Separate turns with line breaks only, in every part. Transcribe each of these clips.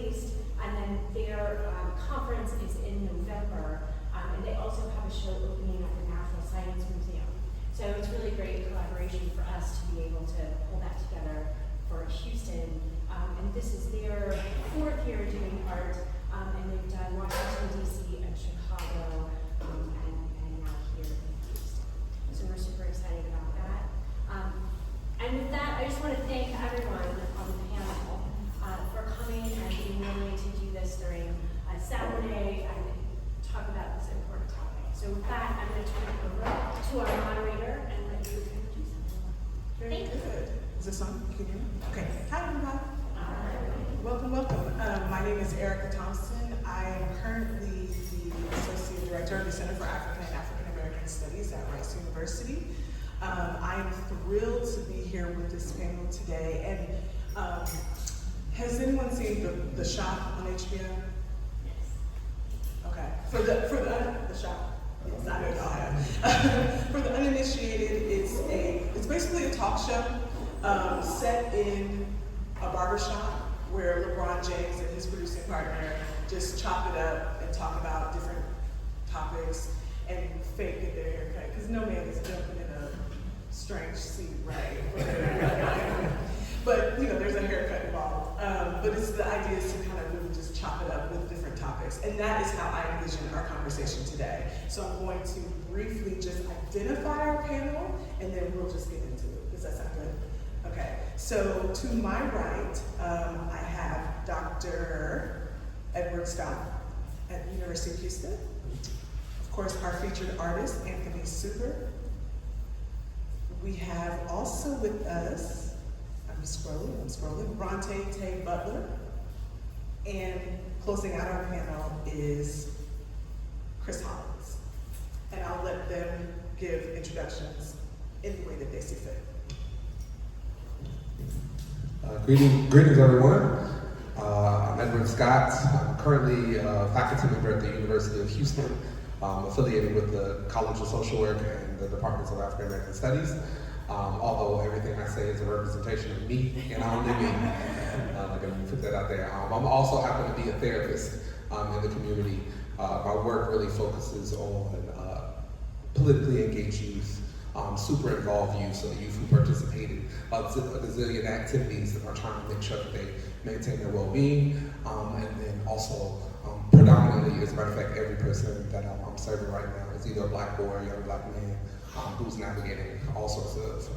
Taste, and then their conference is in November, and they also have a show opening at the Natural Science Museum. So it's really great collaboration for us to be able to pull that together for Houston. And this is their fourth year doing art, and they've done Washington, D.C. and Chicago, and now here in Houston. So we're super excited about that. And with that, I just want to thank everyone on the panel for coming and being willing to do this during Saturday and talk about this important topic. So with that, I'm going to turn it over to our moderator and let you introduce everyone.
Very good. Is this on? Can you hear me? Okay. Hi, everybody. Welcome, welcome. My name is Erika Thompson. I am currently the Associate Director of the Center for African and African American Studies at Rice University. I am thrilled to be here with this panel today. And has anyone seen the Shop on HBO?
Yes.
Okay. For the Shop. Yes, I know y'all have. For the uninitiated, it's basically a talk show set in a barbershop where LeBron James and his producing partner just chop it up and talk about different topics and fake get their haircut. Because no man is jumping in a strange seat, right? But there's a haircut involved. But it's the idea is to kind of really just chop it up with different topics. And that is how I envision our conversation today. So I'm going to briefly just identify our panel and then we'll just get into it. Does that sound good? Okay, so to my right, I have Dr. Edward Scott at the University of Houston. Of course, our featured artist, Anthony Suber. We have also with us, I'm scrolling, Rontaye Butler. And closing out our panel is Chris Hollins. And I'll let them give introductions in the way that they see fit.
Greetings everyone. I'm Edward Scott. I'm currently a faculty member at the University of Houston, affiliated with the College of Social Work and the Departments of African American Studies. Although everything I say is a representation of me and only me. Let me put that out there. I'm also happen to be a therapist in the community. My work really focuses on politically engaged youth, super involved youth, so the youth who participated a gazillion activities that are trying to make sure that they maintain their well-being, and then also predominantly, as a matter of fact, every person that I'm serving right now is either a Black boy or a young Black man who's navigating all sorts of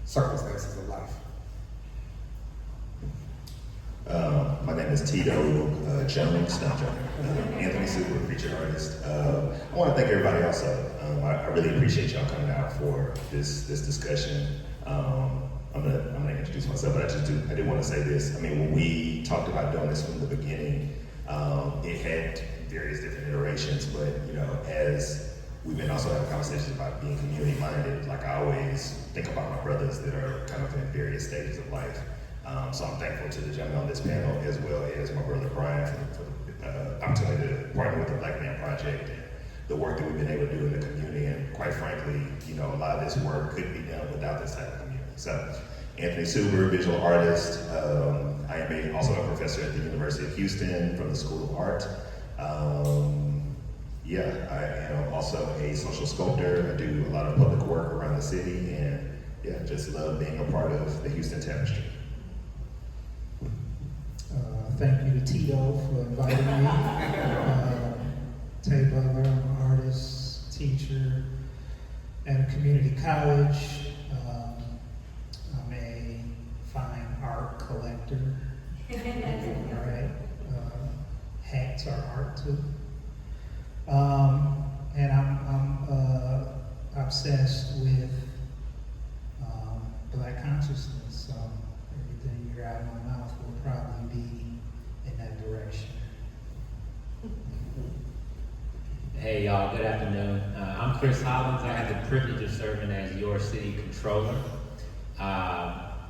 circumstances of life.
My name is Tito Jones, not Jones. Anthony Suber, featured artist. I want to thank everybody also. I really appreciate y'all coming out for this discussion. I'm gonna introduce myself, but I did want to say this. I mean, when we talked about doing this from the beginning, it had various different iterations, but as we've been also having conversations about being community minded, like I always think about my brothers that are kind of in various stages of life. So I'm thankful to the gentlemen on this panel, as well as my brother Brian for the opportunity to partner with the Black Man Project and the work that we've been able to do in the community. And quite frankly, a lot of this work couldn't be done without this type of community. So Anthony Suber, visual artist. I am also a professor at the University of Houston from the School of Art. I am also a social sculptor. I do a lot of public work around the city, and just love being a part of the Houston tapestry.
Thank you to Tito for inviting me. Tay Butler, I'm an artist, teacher at a community college. I'm a fine art collector. All right. Hats are art too. And I'm obsessed with Black consciousness. So everything you hear out of my mouth will probably be in that direction.
Hey y'all, good afternoon. I'm Chris Hollins. I have the privilege of serving as your city controller.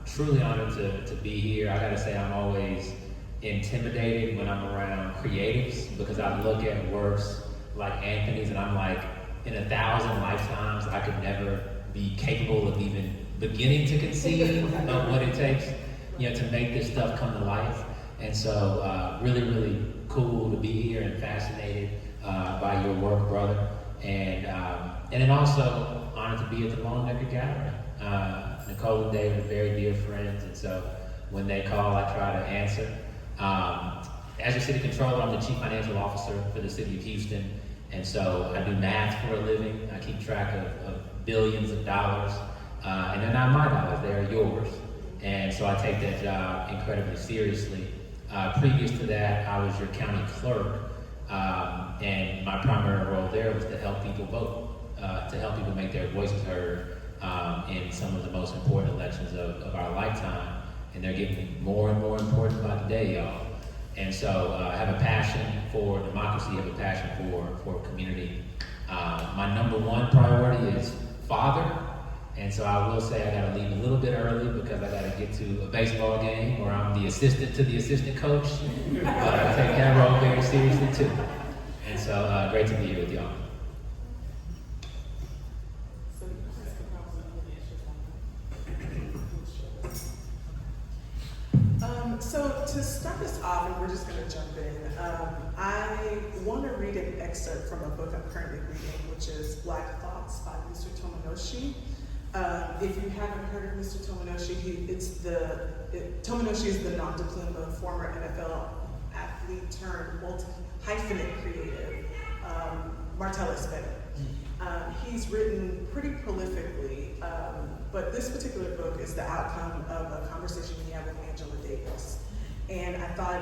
Truly honored to be here. I gotta say I'm always intimidated when I'm around creatives because I look at works like Anthony's and I'm like, in 1,000 lifetimes, I could never be capable of even beginning to conceive of what it takes, to make this stuff come to life. And And so really, really cool to be here and fascinated by your work, brother. And then also honored to be at the Longnecker Gallery. Nicole and David are very dear friends, and so when they call, I try to answer. As your city controller, I'm the chief financial officer for the city of Houston, and so I do math for a living. I keep track of billions of dollars, and they're not my dollars, they're yours. And so I take that job incredibly seriously. Previous to that, I was your county clerk, and my primary role there was to help people vote, to help people make their voices heard in some of the most important elections of our lifetime. And they're getting more and more important by the day, y'all. And so I have a passion for democracy, I have a passion for community. My number one priority is father. And so I will say I gotta leave a little bit early because I gotta get to a baseball game where I'm the assistant to the assistant coach. But I take that role very seriously too. And so great to be here with y'all.
So to start us off, and we're just going to jump in, I want to read an excerpt from a book I'm currently reading, which is Black Thoughts by Mr. Tomonoshi. If you haven't heard of Mr. Tomonoshi, Tomonoshi is the Nanta Klumba, former NFL athlete turned multi-hyphenate creative, Martellus Bennett. He's written pretty prolifically, but this particular book is the outcome of a conversation we had with Angela Davis. And I thought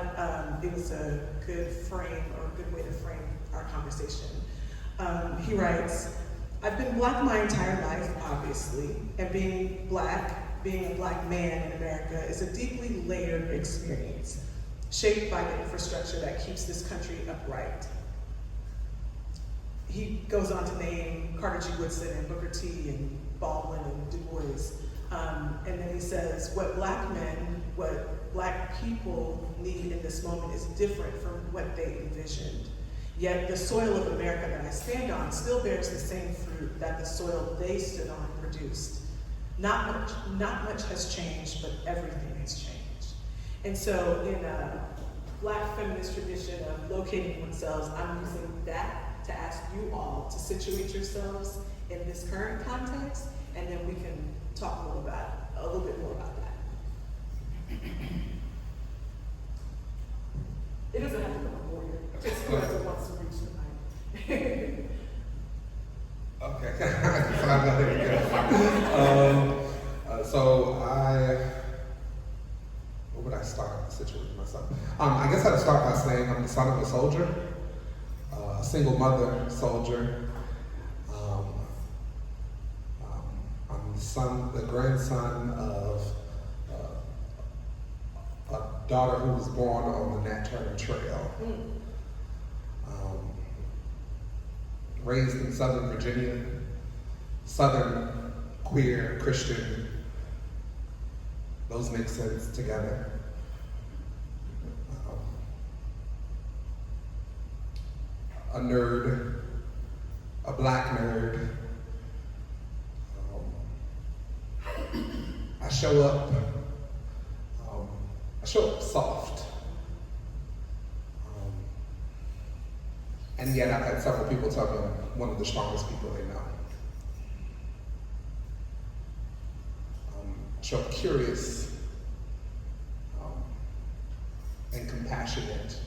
it was a good frame, or a good way to frame our conversation. He writes, I've been Black my entire life, obviously, and being a Black man in America is a deeply layered experience, shaped by the infrastructure that keeps this country upright. He goes on to name Carter G. Woodson and Booker T. and Baldwin and Du Bois. And then he says, what Black people need in this moment is different from what they envisioned. Yet the soil of America that I stand on still bears the same fruit that the soil they stood on produced. Not much has changed, but everything has changed. And so in a Black feminist tradition of locating oneself, I'm using that to ask you all to situate yourselves in this current context, and then we can talk a little bit more about that. It doesn't have to come a warrior, just whoever wants to reach tonight.
Okay, where would I start situating myself? I guess I'd start by saying I'm the son of a soldier, a single mother soldier. I'm the grandson of a daughter who was born on the Nat Turner Trail. Raised in Southern Virginia, Southern, queer, Christian, those make sense together. A nerd, a Black nerd. I show up soft. And yet I've had several people tell me I'm one of the strongest people they know. I show up curious and compassionate.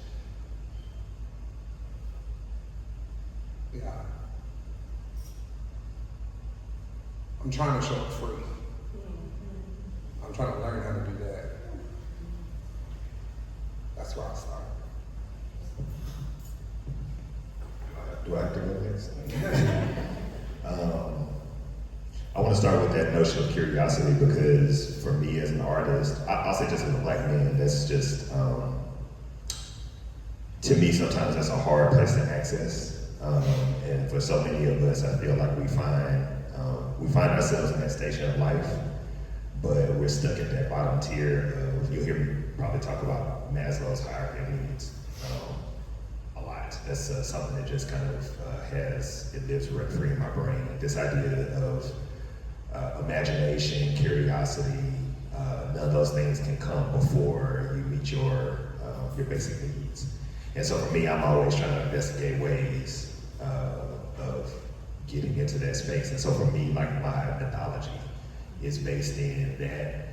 Yeah. I'm trying to show up free. I'm trying to learn how to do that. That's where I start.
Do I have to go next? I want to start with that notion of curiosity because for me as an artist, I'll say just as a Black man, that's just, to me sometimes that's a hard place to access. And for so many of us, I feel like we find ourselves in that station of life, but we're stuck at that bottom tier of, you'll hear me probably talk about Maslow's hierarchy of needs. A lot. That's something that just kind of it lives rent-free in my brain. This idea of imagination, curiosity, none of those things can come before you meet your your basic needs. And so for me, I'm always trying to investigate ways of getting into that space. And so for me, like my mythology is based in that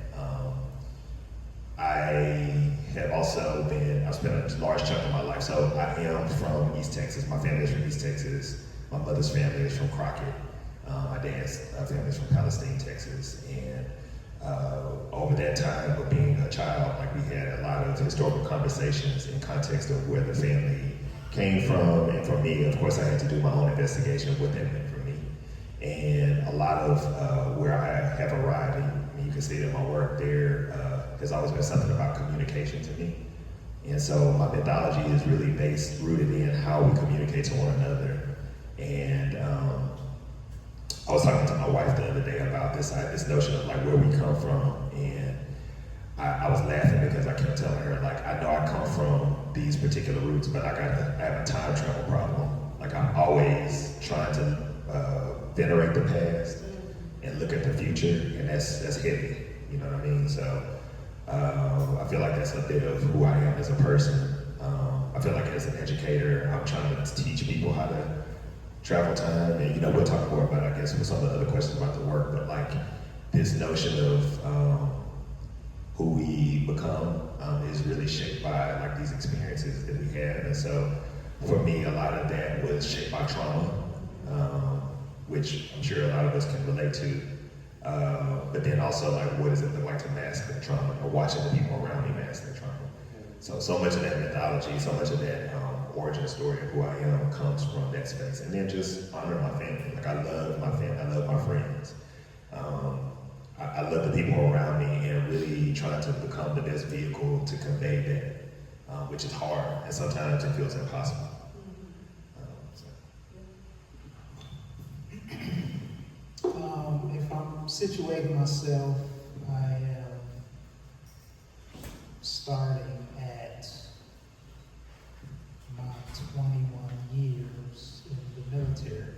I have also I've spent a large chunk of my life, so I am from East Texas. My family is from East Texas. My mother's family is from Crockett. My dad's family is from Palestine, Texas. And over that time of being a child, like we had a lot of historical conversations in context of where the family came from. And for me, of course, I had to do my own investigation of what that meant for me. And a lot of where I have arrived, and you can see it in my work there, has always been something about communication to me. And so my mythology is really rooted in how we communicate to one another. And I was talking to my wife the other day about this notion of like where we come from, and I was laughing because I kept telling her, like, I know I come from these particular roots, but I have a time travel problem. Like, I'm always trying to venerate the past and look at the future, and that's heavy, you know what I mean? So I feel like that's a bit of who I am as a person. I feel like as an educator, I'm trying to teach people how to travel time, and you know, we'll talk more about, I guess, with some of the other questions about the work, but like this notion of who we become is really shaped by like these experiences that we have. And so for me, a lot of that was shaped by trauma, which I'm sure a lot of us can relate to. But then also like, what does it look like to mask that trauma, or watching the people around me mask their trauma? So much of that mythology, so much of that origin story of who I am comes from that space. And then just honor my family. Like, I love my family, I love my friends. I love the people around me, and really trying to become the best vehicle to convey that, which is hard, and sometimes it feels impossible.
If I'm situating myself, I am starting at my 21 years in the military.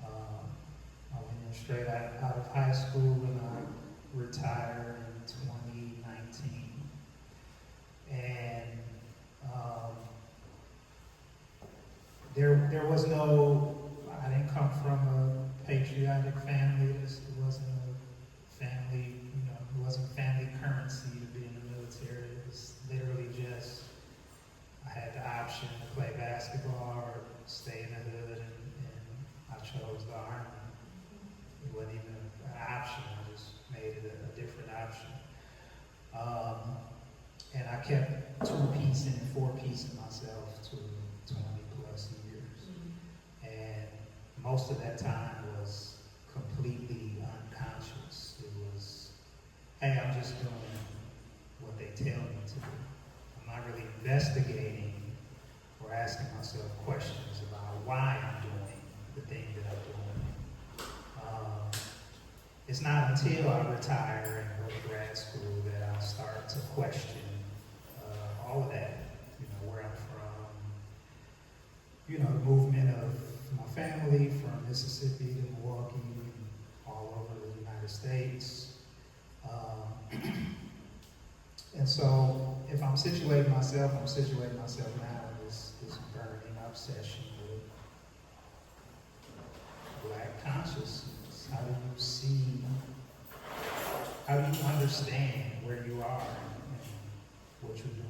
I went in straight out of high school, and I retired in 2019. And there was no, I didn't come from a patriotic family. It wasn't a family, it wasn't family currency to be in the military. It was literally just, I had the option to play basketball or stay in the hood, and I chose the Army. It wasn't even an option, I just made it a different option. And I kept two-piecing and four-piecing myself to 20 plus years. And most of that time was completely unconscious. It was, hey, I'm just doing what they tell me to do. I'm not really investigating or asking myself questions about why I'm doing the thing that I'm doing. It's not until I retire and go to grad school that I'll start to question all of that, where I'm from, the movement of my family from Mississippi to Milwaukee, all over the United States. And so if I'm situating myself now in this burning obsession with Black consciousness. How do you see, how do you understand where you are and what you're doing?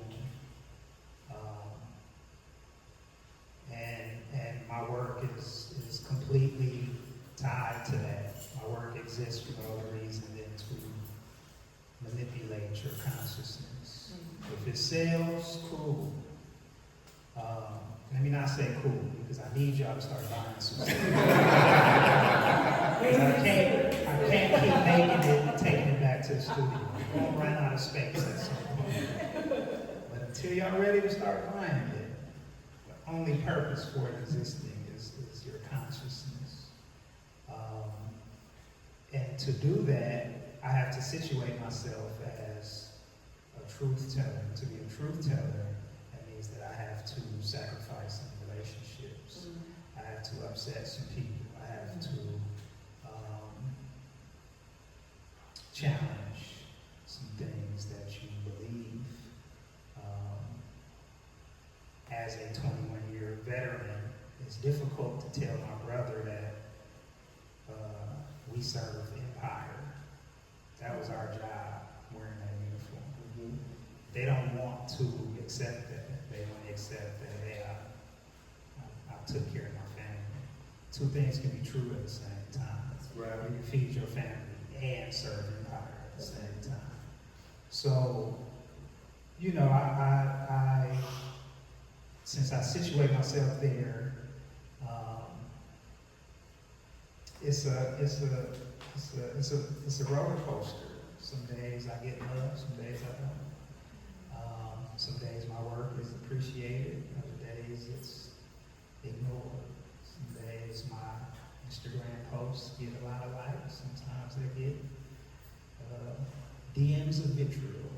And my work is completely tied to that. My work exists for no other reason than to manipulate your consciousness. If it sells, cool. Let me not say cool, because I need y'all to start buying some stuff. I can't keep making it and taking it back to the studio. We're going to run out of space at some point. But until y'all ready to start buying it, the only purpose for it existing is your consciousness. And to do that, I have to situate myself as a truth teller. To be a truth teller, that means that I have to sacrifice some relationships. I have to upset some people. I have to challenge some things that you believe. as a 21-year veteran, it's difficult to tell my brother that we serve Empire. That was our job, wearing that uniform. They don't want to accept that. They want to accept that, hey, I took care of my family. Two things can be true at the same time.
Right.
You can feed your family and serve Empire at the same time. So, you know, I since I situate myself there, it's a roller coaster. Some days I get love, some days I don't. Some days my work is appreciated, other days it's ignored. Some days my Instagram posts get a lot of likes, sometimes they get DMs of vitriol.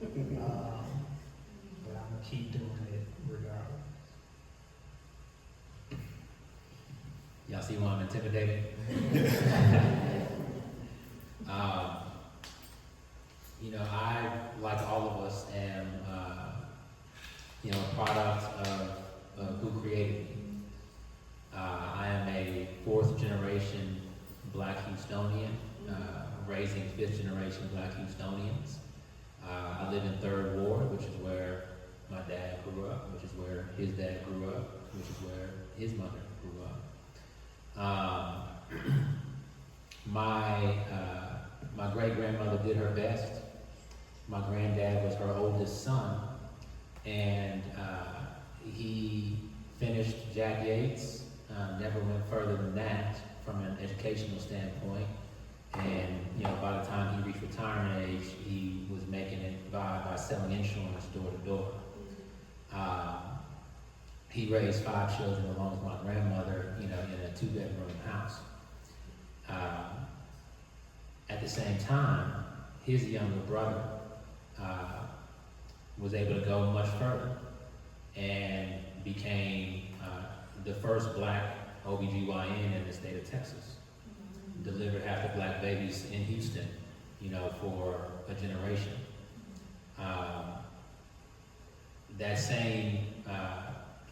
But I'm gonna keep doing it regardless.
Y'all see why I'm intimidated? You know, I, like all of us, am, you know, a product of who created me. I am a fourth generation Black Houstonian, raising fifth generation Black Houstonians. I live in 3rd Ward, which is where my dad grew up, which is where his dad grew up, which is where his mother grew up. My great-grandmother did her best. My granddad was her oldest son, and he finished Jack Yates, never went further than that from an educational standpoint. And you know, by the time he reached retirement age, he was making it by selling insurance door to door. He raised 5 children along with my grandmother, you know, in a 2-bedroom house. At the same time, his younger brother was able to go much further and became the first Black OBGYN in the state of Texas. Delivered half the Black babies in Houston, you know, for a generation. That same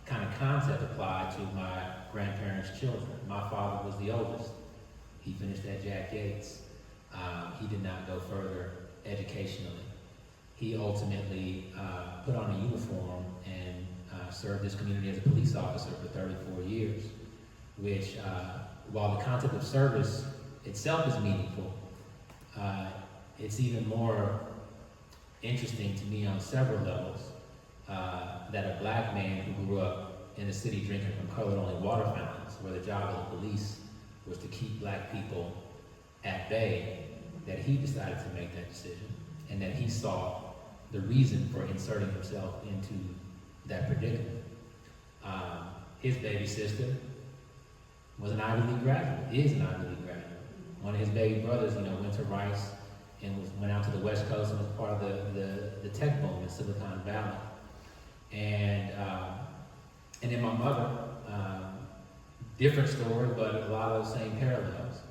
kind of concept applied to my grandparents' children. My father was the oldest. He finished at Jack Yates. He did not go further educationally. He ultimately put on a uniform and served his community as a police officer for 34 years, which, while the concept of service itself is meaningful, it's even more interesting to me on several levels that a Black man who grew up in the city drinking from colored-only water fountains, where the job of the police was to keep Black people at bay, that he decided to make that decision, and that he saw the reason for inserting himself into that predicament. His baby sister was an Ivy League graduate, is an Ivy League graduate. One of his baby brothers, you know, went to Rice and went out to the West Coast and was part of the tech boom in Silicon Valley. And then my mother, different story, but a lot of the same parallels.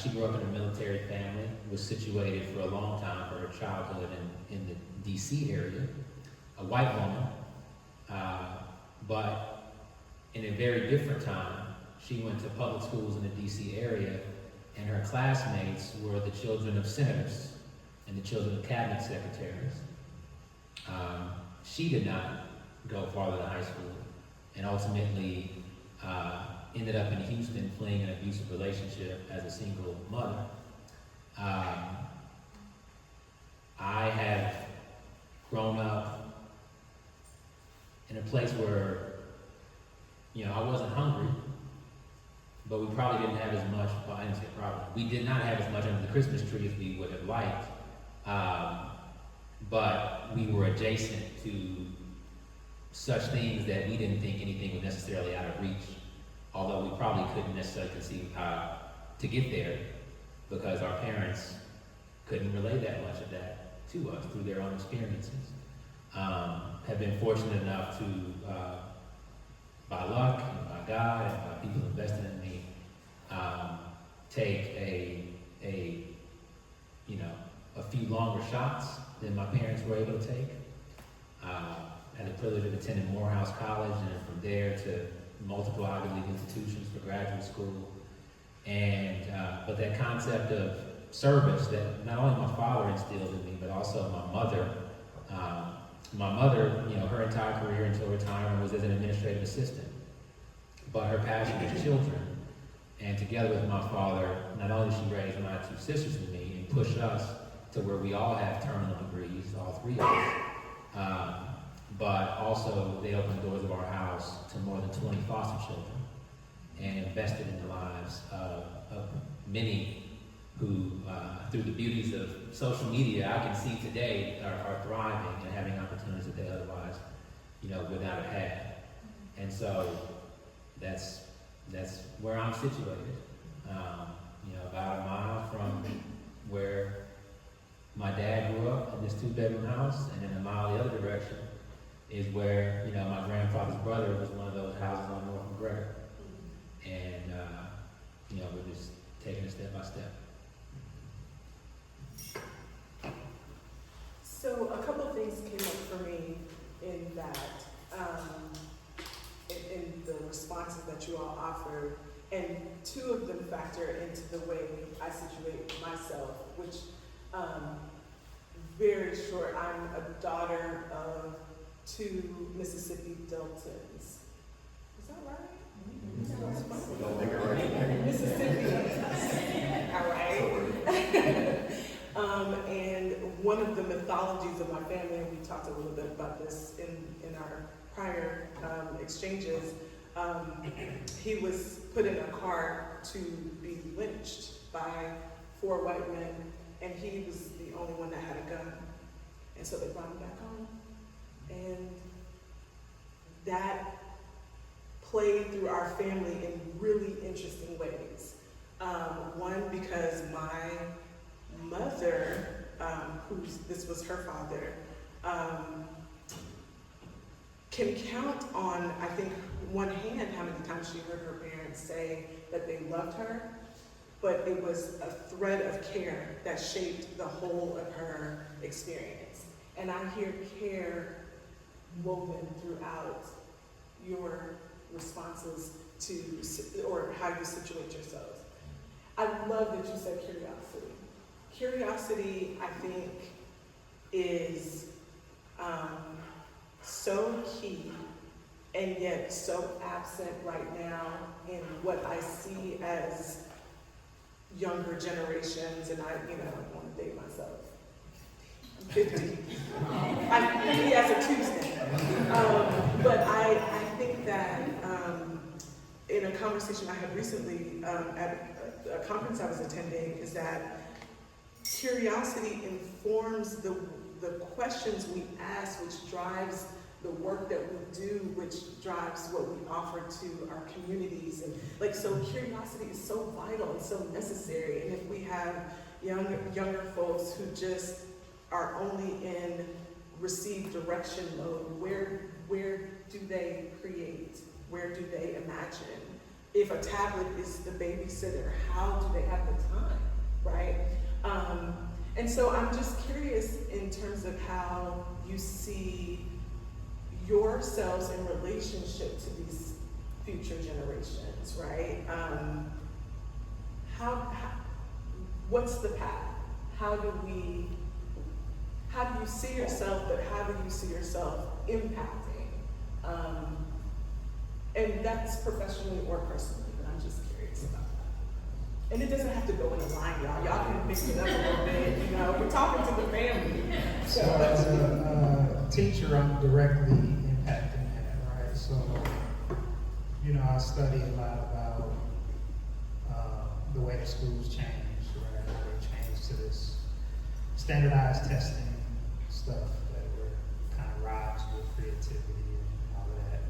She grew up in a military family, was situated for a long time for her childhood in the DC area, a white woman, but in a very different time, she went to public schools in the DC area, and her classmates were the children of senators and the children of cabinet secretaries. She did not go farther than high school, and ultimately ended up in Houston fleeing an abusive relationship as a single mother. I have grown up in a place where, you know, I wasn't hungry, but we probably didn't have as much, well, I didn't say probably, we did not have as much under the Christmas tree as we would have liked, but we were adjacent to such things that we didn't think anything was necessarily out of reach, although we probably couldn't necessarily conceive how to get there because our parents couldn't relay that much of that to us through their own experiences. Have been fortunate enough to, by luck and by God and by people invested in me, take you know, a few longer shots than my parents were able to take. Had the privilege of attending Morehouse College, and from there to multiple Ivy League institutions for graduate school. And but that concept of service that not only my father instilled in me, but also my mother. My mother, you know, her entire career until retirement was as an administrative assistant. But her passion is children. And together with my father, not only did she raise my two sisters and me and push us to where we all have terminal degrees, all three of us, but also they opened the doors of our house to more than 20 foster children and invested in the lives of many who, through the beauties of social media, I can see today are thriving and having opportunities that they otherwise, you know, would not have had. And so that's where I'm situated. You know, about a mile from where my dad grew up in this 2-bedroom house, and then a mile the other direction is where, you know, my grandfather's brother was one of those houses on North McGregor. And, you know, we're just taking it step by step.
So a couple of things came up for me in that, in the responses that you all offered, and two of them factor into the way I situate myself, which, very short, I'm a daughter of 2 Mississippi Deltons. Is that right?
Don't make it right.
Mississippi. All right. And one of the mythologies of my family, and we talked a little bit about this in our prior exchanges, he was put in a car to be lynched by 4 white men, and he was the only one that had a gun. And so they brought him back home. And that played through our family in really interesting ways. One, because my mother, this was her father, can count on, I think, one hand how many times she heard her parents say that they loved her, but it was a thread of care that shaped the whole of her experience. And I hear care woven throughout your responses to, or how you situate yourselves. I love that you said curiosity. Curiosity, I think, is so key and yet so absent right now in what I see as younger generations, and I want to date myself. I'm 50. I'm 50 as a Tuesday. But I think that in a conversation I had recently at a conference I was attending, is that curiosity informs the questions we ask, which drives the work that we do, which drives what we offer to our communities. And so curiosity is so vital and so necessary. And if we have younger folks who just are only in receive direction mode, where do they create? Where do they imagine? If a tablet is the babysitter, how do they have the time, right? And so I'm just curious in terms of how you see yourselves in relationship to these future generations, right? What's the path? How do you see yourself, but how do you see yourself impacting? And that's professionally or personally, but I'm just curious about that. And it doesn't have to go in a line, y'all. Y'all can mix it up a little bit, we're talking to the family.
So as a teacher, I'm directly impacting that, right? So, I study a lot about the way the schools change, right? How they change to this standardized testing stuff that we're kind of robs with creativity and all of that.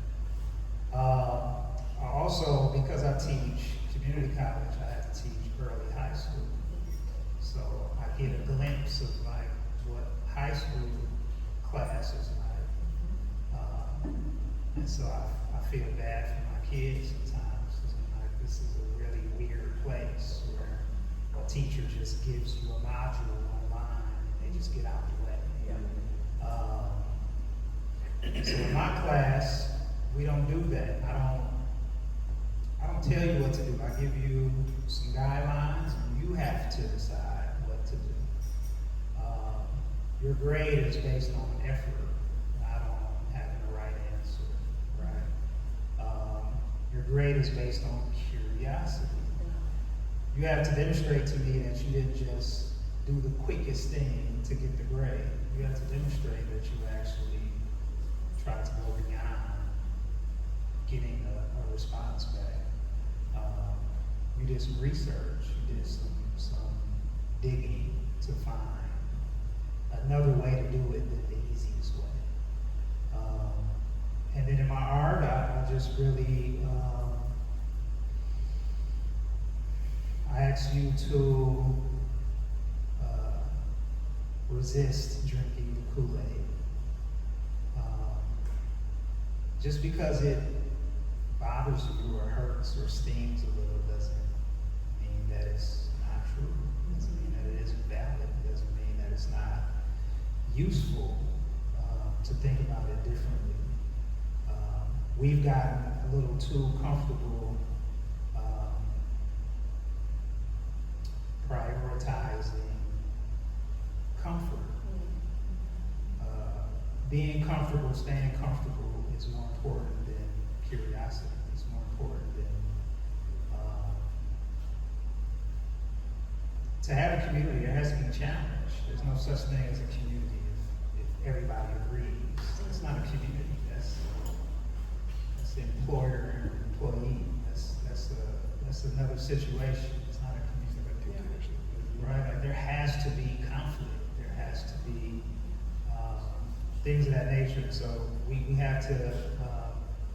Also, because I teach community college, I have to teach early high school. So I get a glimpse of what high school class is like. And so I feel bad for my kids sometimes. This is a really weird place where a teacher just gives you a module online and they just get out the way.
Yeah.
So in my class, we don't do that. I don't tell you what to do. I give you some guidelines, and you have to decide what to do. Your grade is based on effort, not on having the right answer, right? Your grade is based on curiosity. You have to demonstrate to me that you didn't just do the quickest thing to get the grade. You have to demonstrate that you actually tried to go beyond getting a response back. You did some research, you did some digging to find another way to do it than the easiest way. And then in my art, I just really, I ask you to resist drinking the Kool-Aid. Just because it bothers you or hurts or stings a little doesn't mean that it's not true. It doesn't mean that it isn't valid. It doesn't mean that it's not useful to think about it differently. We've gotten a little too comfortable prioritizing comfort. Being comfortable, staying comfortable is more important than curiosity. It's more important than to have a community. There has to be a challenge. There's no such thing as a community if everybody agrees. It's not a community. That's the employer and employee. That's another situation. It's not a community, right? Like there has to be conflict. There has to be things of that nature. So we have to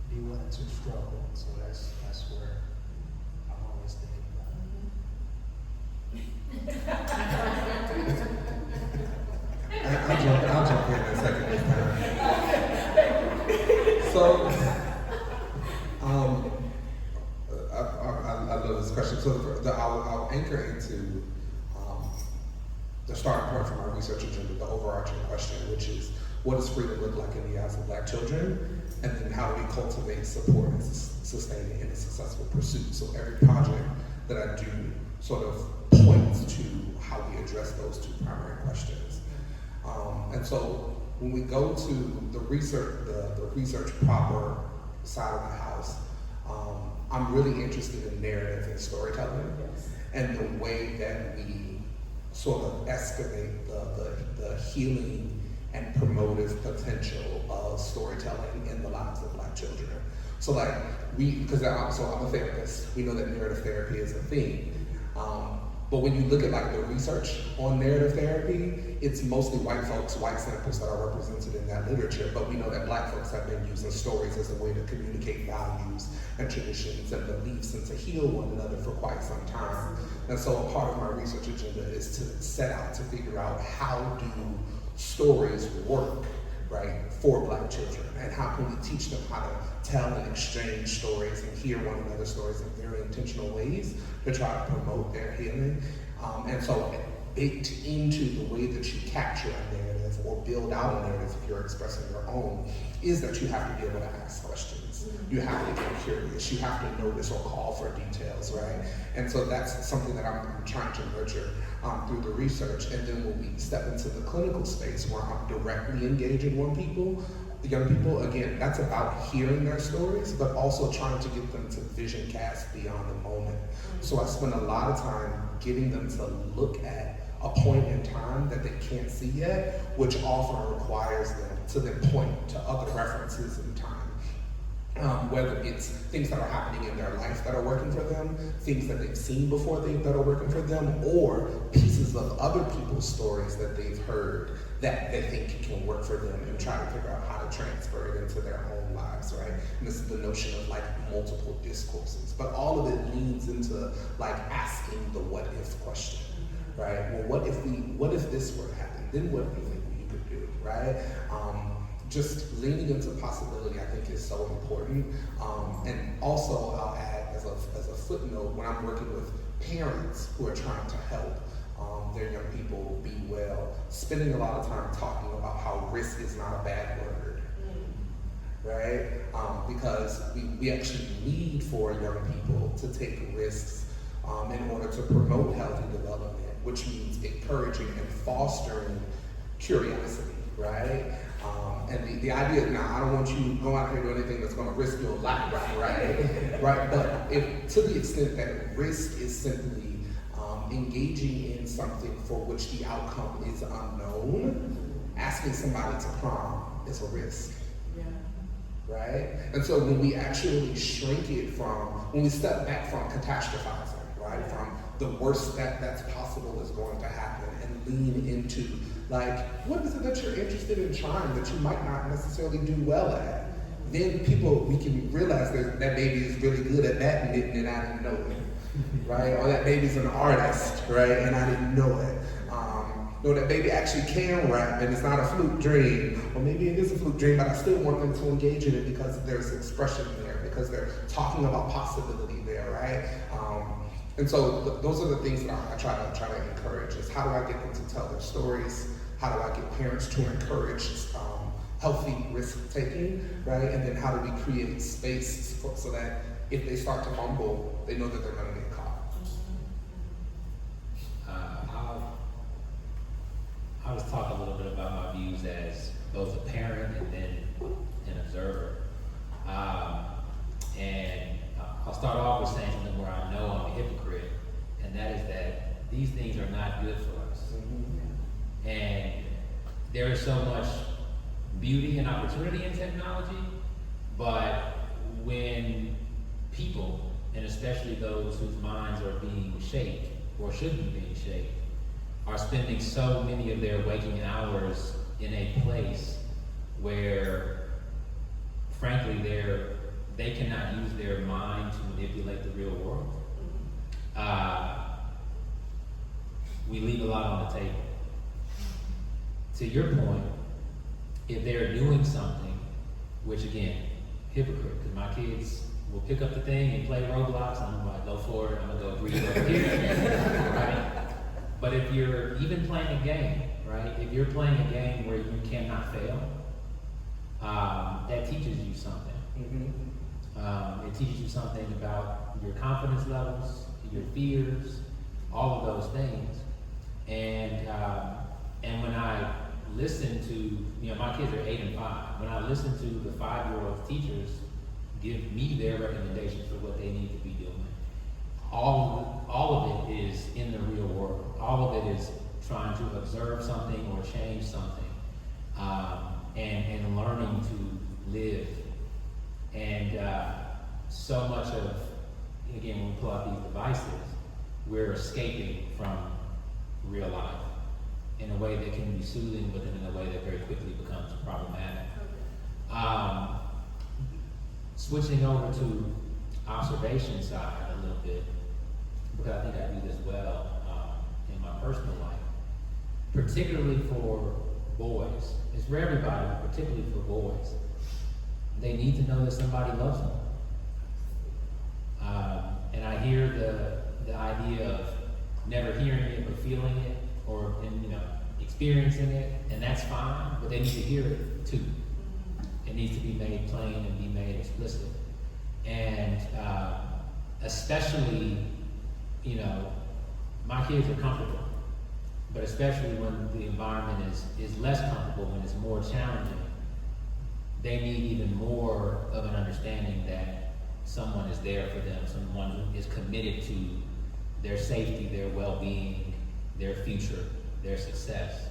be willing to struggle. So that's where I'm always thinking about.
I'll jump in a second. So, I love this question. So I'll anchor into the starting point from our research agenda, the overarching question, which is, what does freedom look like in the eyes of Black children? And then how do we cultivate, support, and sustain it in a successful pursuit? So every project that I do sort of points to how we address those two primary questions. And so when we go to the research proper side of the house, I'm really interested in narrative and storytelling, and the way that we sort of excavate the healing and promotive potential of storytelling in the lives of Black children. So like because I'm a therapist, we know that narrative therapy is a thing. But when you look at like the research on narrative therapy, it's mostly white folks, white samples that are represented in that literature. But we know that Black folks have been using stories as a way to communicate values and traditions and beliefs and to heal one another for quite some time. And so a part of my research agenda is to set out to figure out how do stories work, right, for Black children, and how can we teach them how to tell and exchange stories and hear one another's stories in very intentional ways to try to promote their healing. And so baked into the way that you capture a narrative or build out a narrative if you're expressing your own is that you have to be able to ask questions. You have to get curious. You have to notice or call for details, right? And so that's something that I'm trying to nurture through the research. And then when we step into the clinical space where I'm directly engaging young people, again, that's about hearing their stories, but also trying to get them to vision cast beyond the moment. So I spend a lot of time getting them to look at a point in time that they can't see yet, which often requires them to then point to other references in time. Whether it's things that are happening in their life that are working for them, things that they've seen before that are working for them, or pieces of other people's stories that they've heard that they think can work for them, and try to figure out how to transfer it into their own lives, right? And this is the notion of like multiple discourses, but all of it leans into like asking the what if question, right? Well, what if this were to happen? Then what do you think you could do, right? Just leaning into possibility, I think, is so important. And also, I'll add as a footnote, when I'm working with parents who are trying to help their young people be well, spending a lot of time talking about how risk is not a bad word, right? Because we actually need for young people to take risks in order to promote healthy development, which means encouraging and fostering curiosity, right? And the idea, now I don't want you to go out here and do anything that's gonna risk your life, right? Right, but if to the extent that risk is simply engaging in something for which the outcome is unknown, asking somebody to prom is a risk.
Yeah.
Right? And so when we actually shrink it when we step back from catastrophizing, right? From the worst that's possible is going to happen, and lean into, like, what is it that you're interested in trying that you might not necessarily do well at? Then we can realize that baby is really good at badminton and I didn't know it, right? Or that baby's an artist, right? And I didn't know it. Or that baby actually can rap and it's not a fluke dream. Or maybe it is a fluke dream, but I still want them to engage in it because there's expression there, because they're talking about possibility there, right? And so those are the things that I try to encourage, is how do I get them to tell their stories? How do I get parents to encourage healthy risk taking, right? And then how do we create space so that if they start to fumble, they know that they're gonna get caught.
I'll just talk a little bit about my views as both a parent and then an observer. And I'll start off with saying something where I know I'm a hypocrite, and that is that these things are not good for us. Mm-hmm. And there is so much beauty and opportunity in technology, but when people, and especially those whose minds are being shaped or should be being shaped, are spending so many of their waking hours in a place where, frankly, they cannot use their mind to manipulate the real world. We leave a lot on the table. To your point, if they're doing something, which again, hypocrite, because my kids will pick up the thing and play Roblox, and I'm like, go for it, I'm gonna go breathe over here, right? But if you're even playing a game, right? If you're playing a game where you cannot fail, that teaches you something. Mm-hmm. It teaches you something about your confidence levels, your fears, all of those things. And when I listen to, my kids are 8 and 5. When I listen to the 5-year-old teachers give me their recommendations for what they need to be doing, all of it is in the real world. All of it is trying to observe something or change something, and learning to live. And so much of, again, when we pull out these devices, we're escaping from real life in a way that can be soothing, but then in a way that very quickly becomes problematic. Switching over to observation side a little bit, because I think I do this well in my personal life, particularly for boys. It's for everybody, but particularly for boys. They need to know that somebody loves them. And I hear the idea of never hearing it but feeling it, or experiencing it, and that's fine, but they need to hear it too. It needs to be made plain and be made explicit. And especially, my kids are comfortable, but especially when the environment is less comfortable, when it's more challenging, they need even more of an understanding that someone is there for them, someone who is committed to their safety, their well-being, their future, their success.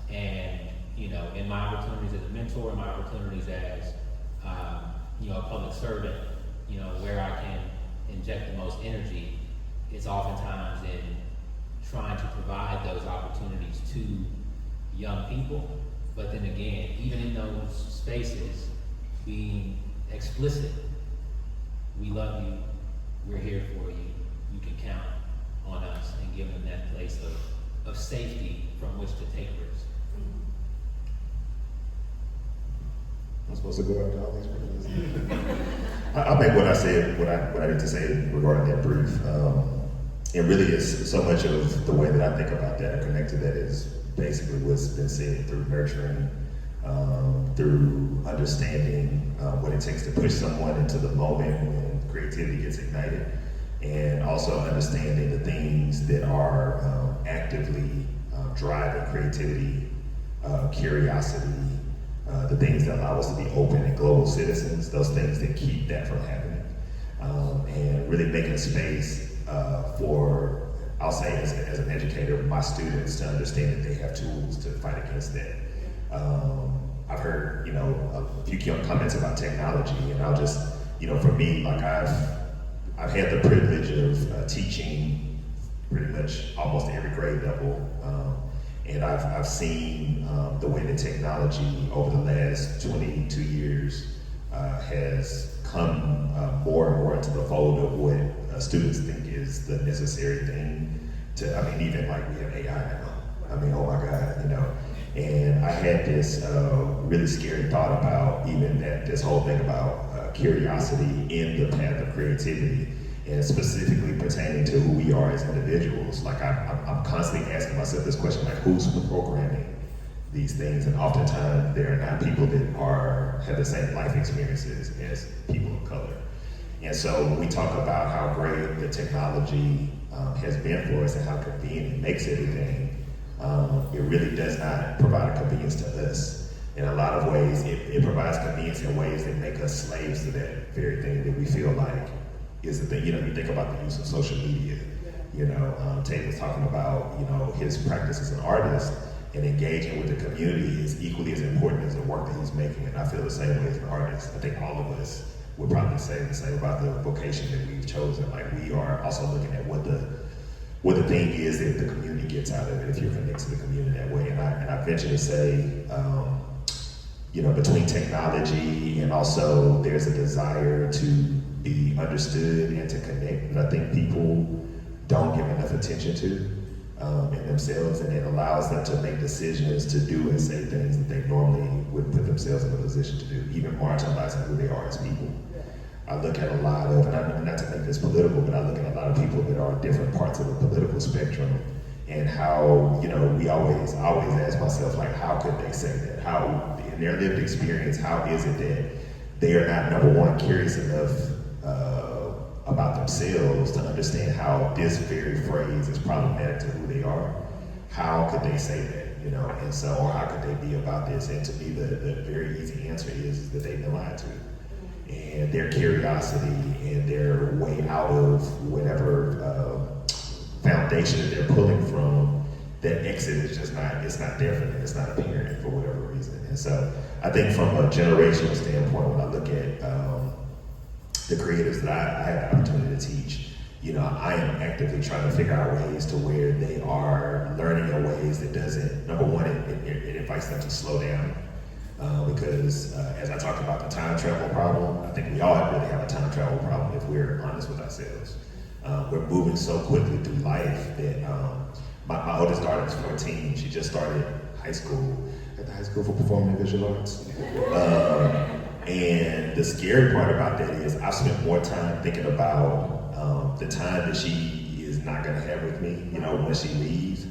And in my opportunities as a mentor, my opportunities as a public servant, where I can inject the most energy, it's oftentimes in trying to provide those opportunities to young people. But then again, even in those spaces, being explicit, we love you, we're here for you, you can count on us, and give them that place of safety from which to take risks.
I'm supposed to go after all these people. I think what I said, what I need to say regarding that brief, it really is so much of the way that I think about that or connect to that is basically what's been said through nurturing through understanding what it takes to push someone into the moment when creativity gets ignited, and also understanding the things that are actively driving creativity, curiosity, the things that allow us to be open and global citizens, those things that keep that from happening, and really making a space for, I'll say as an educator, my students to understand that they have tools to fight against that. I've heard, a few comments about technology, and I'll just, for me, like I've had the privilege of teaching pretty much almost every grade level, and I've seen the way that technology over the last 22 years has come more and more into the fold of what students think is the necessary thing to, even like we have AI now. Oh my God, And I had this really scary thought about even this whole thing about curiosity in the path of creativity, and specifically pertaining to who we are as individuals. Like I'm constantly asking myself this question, like who's programming these things? And oftentimes there are not people that have the same life experiences as people of color. And so when we talk about how great the technology has been for us and how convenient it makes everything, it really does not provide a convenience to us. In a lot of ways, it provides convenience in ways that make us slaves to that very thing that we feel like is the thing. You think about the use of social media. Tate was talking about, his practice as an artist, and engaging with the community is equally as important as the work that he's making. And I feel the same way as an artist. I think all of us would probably say the same about the vocation that we've chosen. Like we are also looking at what the thing is that the community gets out of it if you're connected to the community that way. And I venture to say, between technology and also there's a desire to be understood and to connect that I think people don't give enough attention to in themselves, and it allows them to make decisions to do and say things that they normally wouldn't put themselves in a position to do, even marginalizing who they are as people. I look at a lot of, and not to make this political, but I look at a lot of people that are different parts of the political spectrum, and how, I always ask myself, like, how could they say that? How, in their lived experience, how is it that they are not, number one, curious enough about themselves to understand how this very phrase is problematic to who they are? How could they say that, and so, or how could they be about this? And to me, the very easy answer is that they've been lied to. And their curiosity and their way out of whatever foundation that they're pulling from, that exit is just not, it's not there for them, it's not apparent for whatever reason. And so I think from a generational standpoint, when I look at the creatives that I have the opportunity to teach, I am actively trying to figure out ways to where they are learning in ways that doesn't, number one, it invites them to slow down. Because as I talked about the time travel problem, I think we all really have a time travel problem if we're honest with ourselves. We're moving so quickly through life that my oldest daughter is 14. She just started high school at the High School for Performing and Visual Arts. And the scary part about that is I've spent more time thinking about the time that she is not going to have with me, when she leaves.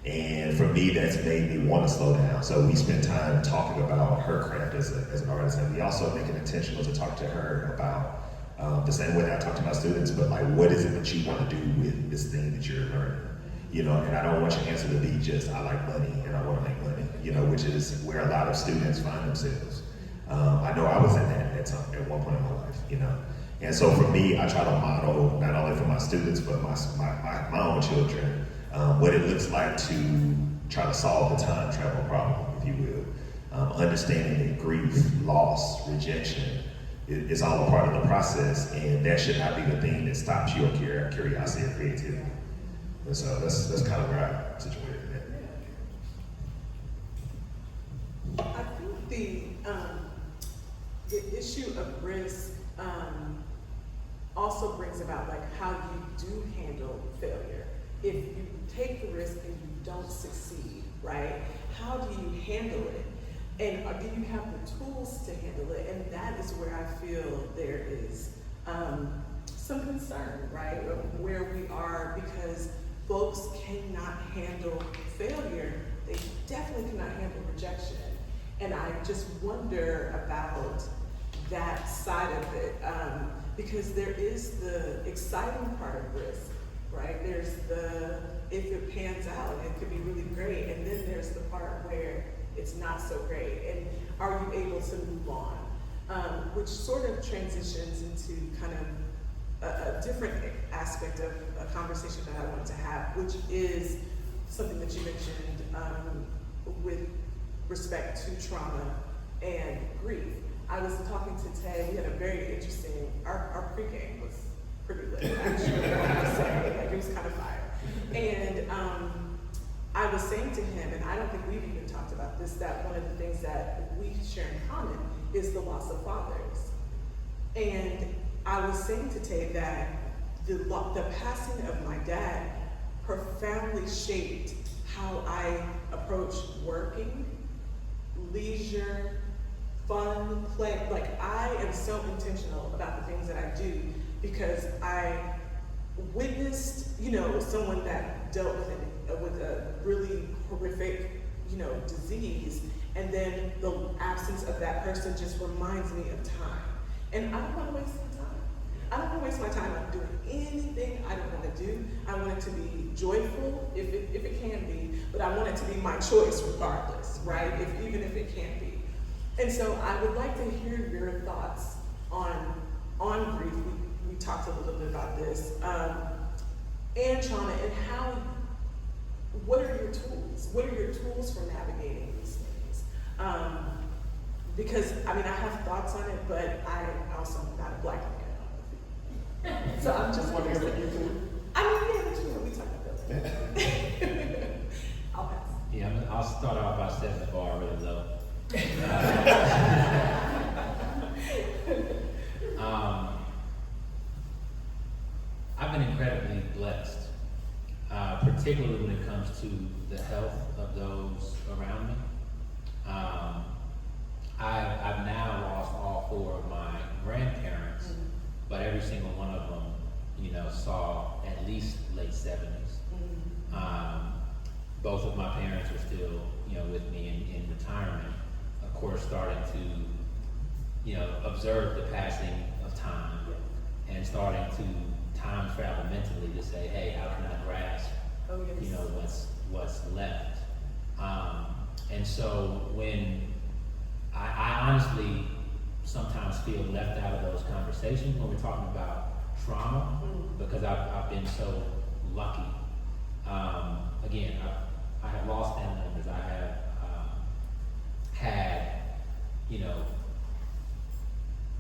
And for me, that's made me want to slow down. So we spend time talking about her craft as an artist, and we also make it intentional to talk to her about the same way that I talk to my students, but like, what is it that you want to do with this thing that you're learning? And I don't want your answer to be just, I like money and I want to make money, which is where a lot of students find themselves. I know I was in that at one point in my life, And so for me, I try to model, not only for my students, but my own children, what it looks like to try to solve the time travel problem, if you will. Understanding that grief, loss, rejection is all a part of the process, and that should not be the thing that stops your curiosity or creativity. And so that's kind of where I'm situated in that.
I think the issue of risk also brings about like how you do handle failure. If you take the risk and you don't succeed, right? How do you handle it? And do you have the tools to handle it? And that is where I feel there is some concern, right? Where we are, because folks cannot handle failure. They definitely cannot handle rejection. And I just wonder about that side of it, because there is the exciting part of risk, right? There's the, if it pans out, it could be really great, and then there's the part where it's not so great, and are you able to move on? Which sort of transitions into kind of a different aspect of a conversation that I want to have, which is something that you mentioned with respect to trauma and grief. I was talking to Tay, we had a very interesting, our pregame was pretty lit, actually, I have to say, like it was kind of fire. And I was saying to him, and I don't think we've even talked about this, that one of the things that we share in common is the loss of fathers. And I was saying to Tay that the passing of my dad profoundly shaped how I approach working, leisure, fun, play. Like, I am so intentional about the things that I do because I witnessed, someone that dealt with a really horrific, disease, and then the absence of that person just reminds me of time. And I don't want to waste my time. I don't want to waste my time on doing anything I don't want to do. I want it to be joyful, if it can be, but I want it to be my choice regardless, right? Even if it can't be. And so I would like to hear your thoughts on grief. We talked a little bit about this, and trauma, and what are your tools? What are your tools for navigating these things? Because, I have thoughts on it, but I also am not a Black man. So I'm just wondering what you do. But we talk about that. I'll pass.
Yeah, I'll start off by setting the bar really low. I've been incredibly blessed, particularly when it comes to the health of those around me. I've now lost all four of my grandparents, but every single one of them, saw at least late 70s. Both of my parents are still, with me in retirement. Of course, starting to, observe the passing of time and starting to time travel mentally to say, hey, how can I grasp, what's left? And so when I honestly sometimes feel left out of those conversations when we're talking about trauma, because I've been so lucky. Again, I have lost family members. I have had,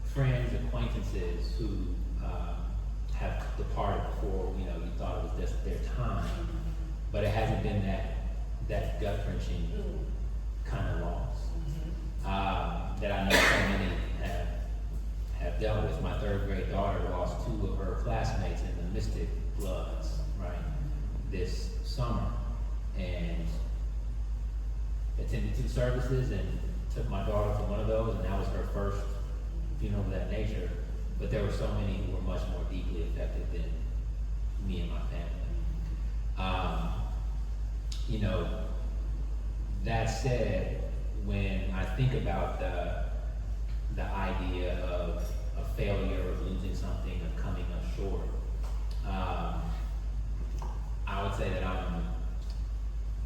friends, acquaintances who have departed before, you thought it was just their time. But it hasn't been that gut-wrenching kind of loss that I know so many have dealt with. My third grade daughter lost 2 of her classmates in the Mystic Bloods, right, this summer. And attended 2 services and took my daughter to one of those, and that was her first funeral of that nature. But there were so many who were much more deeply affected than me and my family. That said, when I think about the idea of a failure, of losing something, of coming up short, I would say that I'm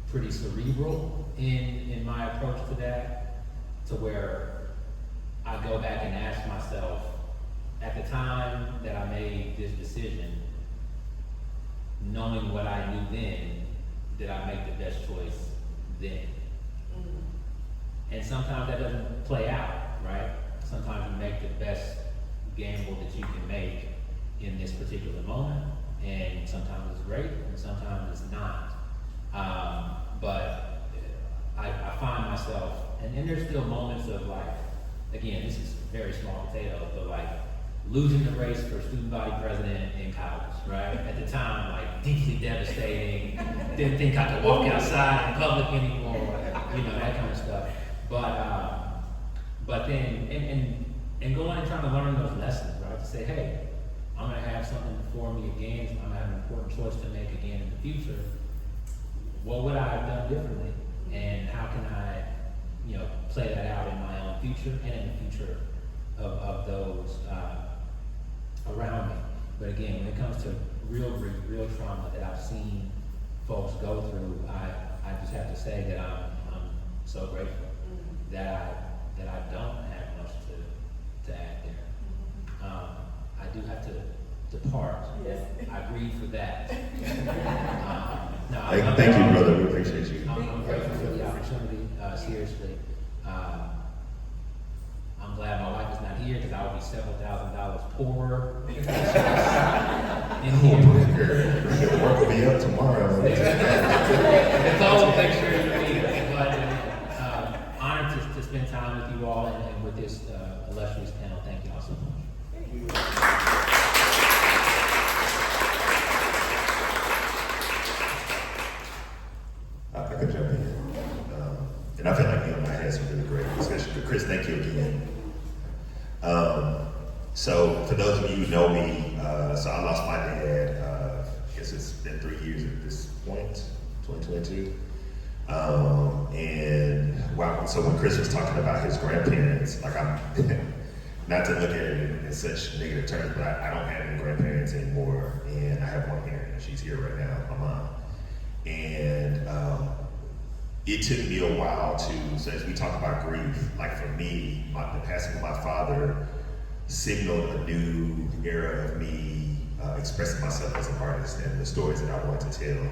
pretty cerebral in my approach to that, to where I go back and ask myself, at the time that I made this decision, knowing what I knew then, did I make the best choice then? And sometimes that doesn't play out, right? Sometimes you make the best gamble that you can make in this particular moment, and sometimes it's great, and sometimes it's not. But I find myself, and there's still moments of again, this is very small potatoes, but losing the race for student body president in college, right? At the time, deeply devastating, didn't think I could walk outside in public anymore, that kind of stuff. But then, and going and trying to learn those lessons, right? To say, hey, I'm gonna have something before me again, I'm gonna have an important choice to make again in the future. What would I have done differently? And how can I play that out in my own future and in the future of those around me. But again, when it comes to real grief, real trauma that I've seen folks go through, I just have to say that I'm so grateful that I don't have much to add there. I do have to depart.
Yes.
I grieve for that.
Thank you, brother. We appreciate you.
I'm grateful for the opportunity. Seriously, I'm glad my wife is not here because I would be several $1,000s poorer in here.
Your work will be up tomorrow.
Nicole, make sure you be but honored to spend time with you all and with this illustrious panel. Thank you all so much.
I could jump in. And I feel like you and I had some really great discussion. But Chris, thank you again. So for those of you who know me, so I lost my dad, I guess it's been 3 years at this point, 2022. And wow, so when Chris was talking about his grandparents, like I'm, not to look at it in such negative terms, but I don't have any grandparents anymore. And I have one parent, and she's here right now, my mom. And it took me a while so as we talk about grief, like for me, the passing of my father signaled a new era of me expressing myself as an artist and the stories that I want to tell.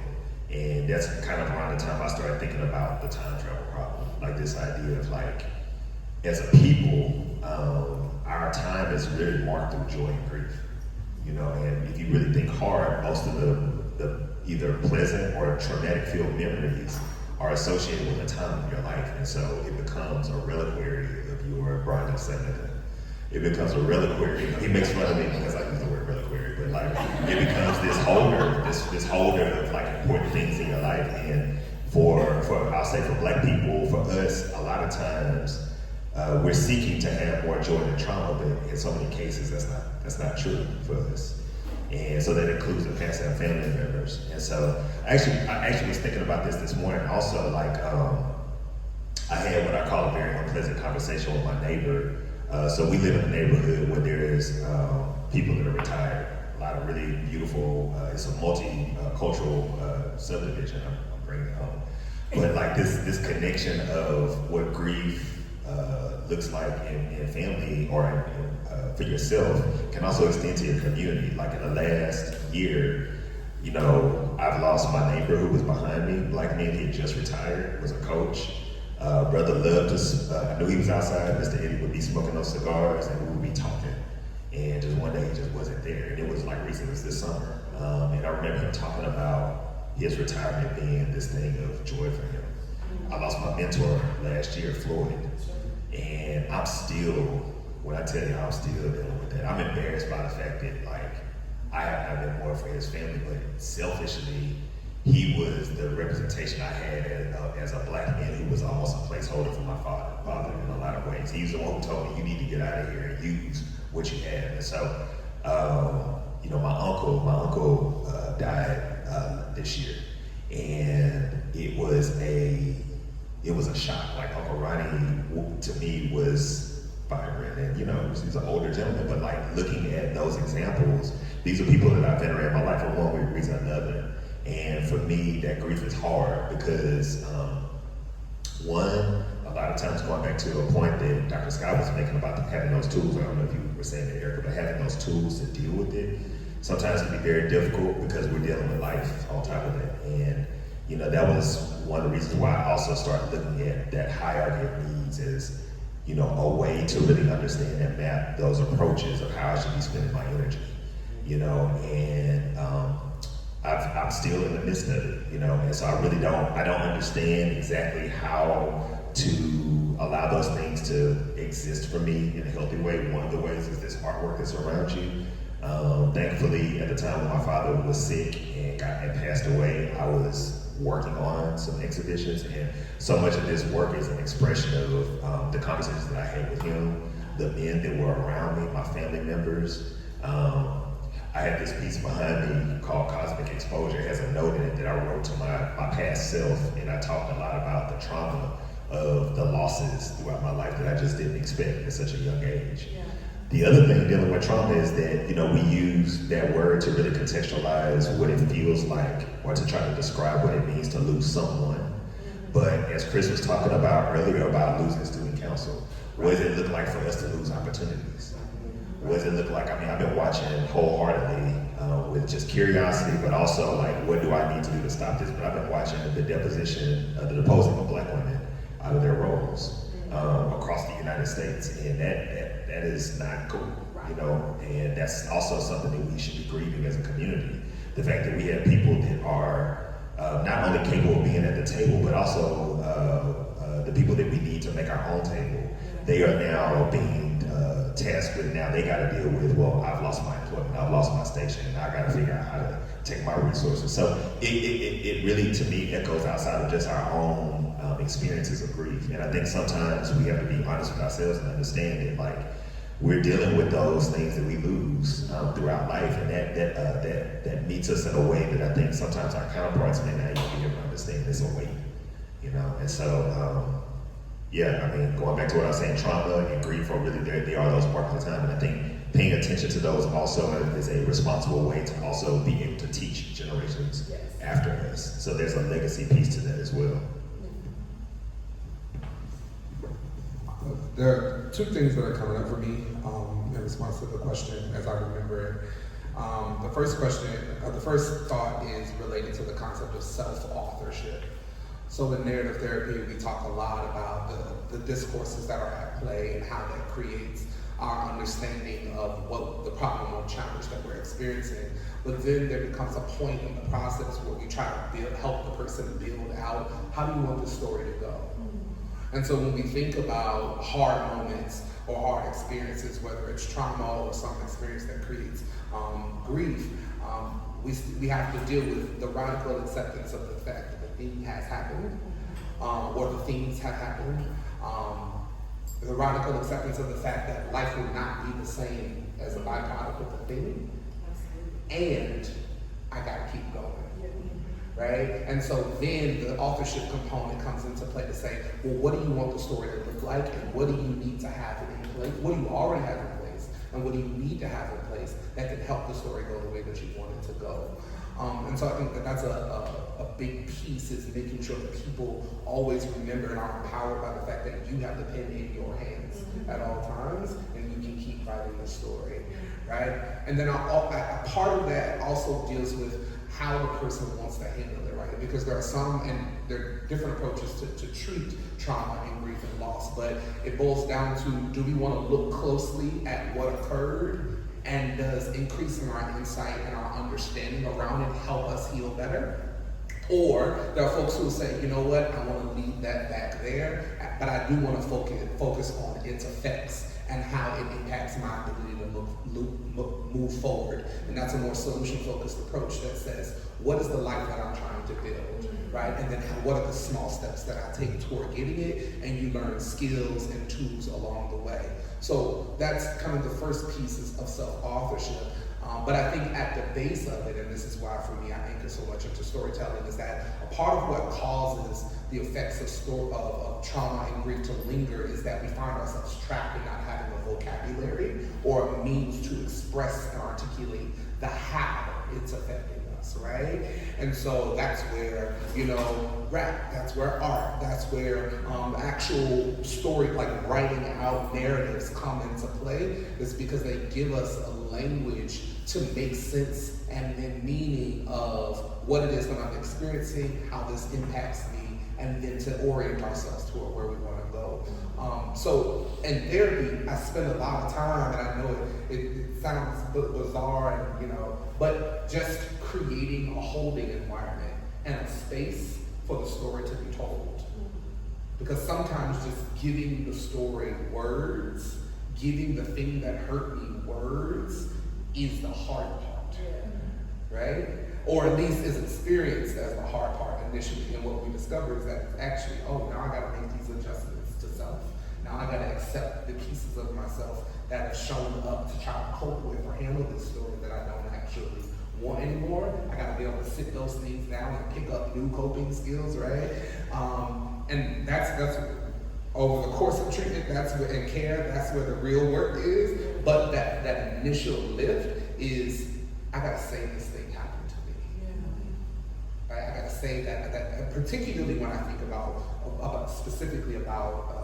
And that's kind of around the time I started thinking about the time travel problem, like this idea of like, as a people, our time is really marked through joy and grief, and if you really think hard, most of the either pleasant or traumatic filled memories are associated with a time in your life, and so it becomes a reliquary of your Brian Seneca. It becomes a reliquary. He makes fun of me because I use the word reliquary, but like it becomes this holder, this holder of like important things in your life. And for I'll say for Black people, for us, a lot of times we're seeking to have more joy than trauma, but in so many cases that's not true for us. And so that includes the passing of family members. And so I actually was thinking about this morning also, like I had what I call a very unpleasant conversation with my neighbor. So we live in a neighborhood where there's people that are retired, a lot of really beautiful, it's a multicultural subdivision I'm bringing home. But like this connection of what grief looks like in family or for yourself can also extend to your community. Like in the last year, I've lost my neighbor who was behind me, Black man, he had just retired, was a coach. Brother loved us. I knew he was outside. Mr. Eddie would be smoking those cigars and we would be talking. And just one day he just wasn't there. And it was like recently, it was this summer. And I remember him talking about his retirement being this thing of joy for him. I lost my mentor last year, Floyd. And I'm still, when I tell you I'm still dealing with that, I'm embarrassed by the fact that like I have not been more for his family, but selfishly, he was the representation I had as a Black man who was almost a placeholder for my father in a lot of ways. He's the one who told me, you need to get out of here and use what you have. And so, my uncle died this year, and it was a shock. Like Uncle Ronnie to me was vibrant, and he's an older gentleman, but like looking at those examples, these are people that I've venerated in my life for one weird reason or another. And for me, that grief is hard because, one, a lot of times going back to a point that Dr. Scott was making about having those tools, I don't know if you were saying that, Erika, but having those tools to deal with it sometimes can be very difficult because we're dealing with life on top of that. And, that was one of the reasons why I also started looking at that hierarchy of needs as, a way to really understand and map those approaches of how I should be spending my energy, and I'm still in the midst of it, and so I don't understand exactly how to allow those things to exist for me in a healthy way. One of the ways is this artwork that's around you. Thankfully, at the time when my father was sick and passed away, I was working on some exhibitions, and so much of this work is an expression of the conversations that I had with him, the men that were around me, my family members. I have this piece behind me called Cosmic Exposure. It has a note in it that I wrote to my past self, and I talked a lot about the trauma of the losses throughout my life that I just didn't expect at such a young age.
Yeah.
The other thing dealing with trauma is that, we use that word to really contextualize what it feels like or to try to describe what it means to lose someone. But as Chris was talking about earlier about losing student council, what does it look like for us to lose opportunities? What does it look like? I've been watching wholeheartedly with just curiosity, but also like, what do I need to do to stop this? But I've been watching the deposition, the deposing of Black women out of their roles across the United States, and that is not cool, and that's also something that we should be grieving as a community. The fact that we have people that are not only capable of being at the table, but also the people that we need to make our own table, they are now being tasked with, now they got to deal with, well, I've lost my employment, I've lost my station, and I got to figure out how to take my resources. So it really, to me, echoes outside of just our own experiences of grief. And I think sometimes we have to be honest with ourselves and understand that, like, we're dealing with those things that we lose throughout life, and that meets us in a way that I think sometimes our counterparts may not even be able to understand. It's a weight, and so going back to what I was saying, trauma and grief are really they are those markers of time, and I think paying attention to those also is a responsible way to also be able to teach generations after us. So there's a legacy piece to that as well.
There are two things that are coming up for me in response to the question as I remember it. The first thought is related to the concept of self-authorship. So in narrative therapy, we talk a lot about the discourses that are at play and how that creates our understanding of what the problem or challenge that we're experiencing. But then there becomes a point in the process where we try to help the person build out, how do you want the story to go? And so when we think about hard moments or hard experiences, whether it's trauma or some experience that creates grief, we have to deal with the radical acceptance of the fact that the thing has happened, or the things have happened. The radical acceptance of the fact that life will not be the same as a byproduct of the thing, and I gotta keep going. Right? And so then the authorship component comes into play to say, well, what do you want the story to look like, and what do you need to have in place? What do you already have in place, and what do you need to have in place that can help the story go the way that you want it to go? And so I think that that's a big piece, is making sure that people always remember and are empowered by the fact that you have the pen in your hands at all times, and you can keep writing the story, right? And then a part of that also deals with how the person wants to handle it, right? Because there are some, and there are different approaches to treat trauma and grief and loss, but it boils down to, do we want to look closely at what occurred, and does increasing our insight and our understanding around it help us heal better? Or there are folks who say, you know what, I want to leave that back there, but I do want to focus on its effects and how it impacts my ability to move forward. And that's a more solution-focused approach that says, what is the life that I'm trying to build, right? And then what are the small steps that I take toward getting it? And you learn skills and tools along the way. So that's kind of the first pieces of self-authorship. But I think at the base of it, and this is why for me I anchor so much into storytelling, is that a part of what causes the effects of trauma and grief to linger is that we find ourselves trapped in not having a vocabulary or a means to express and articulate the how it's affecting us, right? And so that's where, rap, that's where art, that's where actual story, like writing out narratives come into play, is because they give us a language to make sense and then meaning of what it is that I'm experiencing, how this impacts me, and then to orient ourselves toward where we want to go. So in therapy, I spend a lot of time, and I know it sounds bizarre, and but just creating a holding environment and a space for the story to be told. Because sometimes just giving the story words, giving the thing that hurt me words, is the hard part, right? Or at least is experienced as the hard part initially. And what we discover is that actually, now I gotta make these adjustments to self. Now I gotta accept the pieces of myself that have shown up to try to cope with or handle this story that I don't actually want anymore. I gotta be able to sit those things down and pick up new coping skills, right? And that's over the course of treatment, and care, that's where the real work is. But that initial lift is, I gotta say this thing happened to me. Right? I gotta say that particularly when I think about specifically about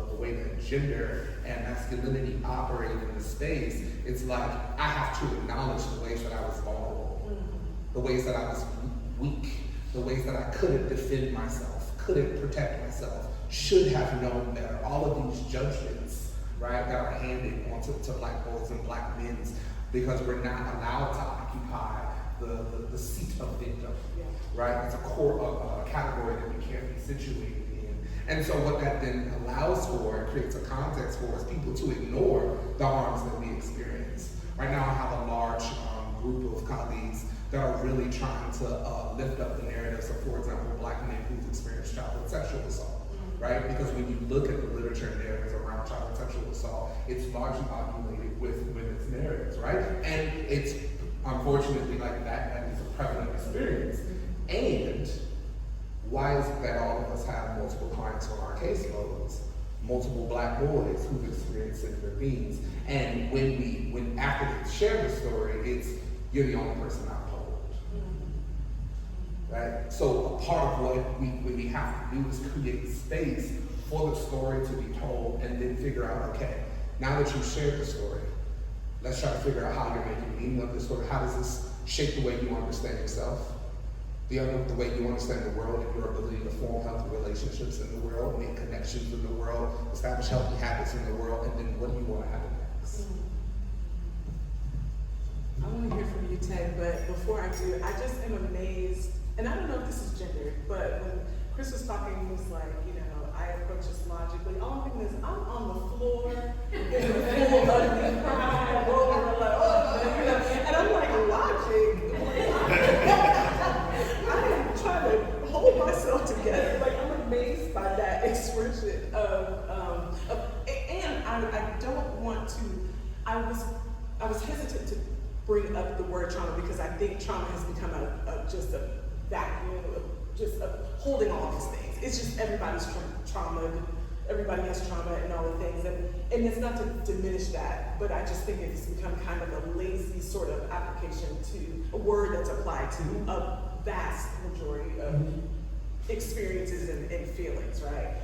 the way that gender and masculinity operate in the space, it's like I have to acknowledge the ways that I was vulnerable, the ways that I was weak, the ways that I couldn't defend myself, couldn't protect myself, should have known better. All of these judgments, right, that are handed onto black boys and black men because we're not allowed to occupy the seat of victim, right? It's a core category that we can't be situated in. And so what that then allows for, it creates a context for us people to ignore the harms that we experience. Right now I have a large group of colleagues that are really trying to lift up the narratives of, for example, black men who've experienced childhood sexual assault. Right? Because when you look at the literature and narratives around childhood sexual assault, it's largely populated with women's narratives, right? And it's unfortunately like that is a prevalent experience. And why is it that all of us have multiple clients on our caseloads, multiple black boys who've experienced similar things? And when after they share the story, it's you're the only person I've told. Right? So a part of what we have to do is create space for the story to be told and then figure out, okay, now that you've shared the story, let's try to figure out how you're making meaning of this story. How does this shape the way you understand yourself, the way you understand the world and your ability to form healthy relationships in the world, make connections in the world, establish healthy habits in the world, and then what do you want to happen next?
I want to hear from you, Ted, but before I do, I just am amazed, and I don't know if this is gendered, but when Chris was talking, he was like, I approach this logically. All I'm thinking is, I'm on the floor in the full ugly cry, rolling, and I'm like, logic? I am trying to hold myself together. Like, I'm amazed by that expression and I don't want to, I was hesitant to bring up the word trauma because I think trauma has become just a vacuum of just holding all these things. It's just everybody's trauma, everybody has trauma and all the things, and it's not to diminish that, but I just think it's become kind of a lazy sort of application to a word that's applied to a vast majority of experiences and feelings, right?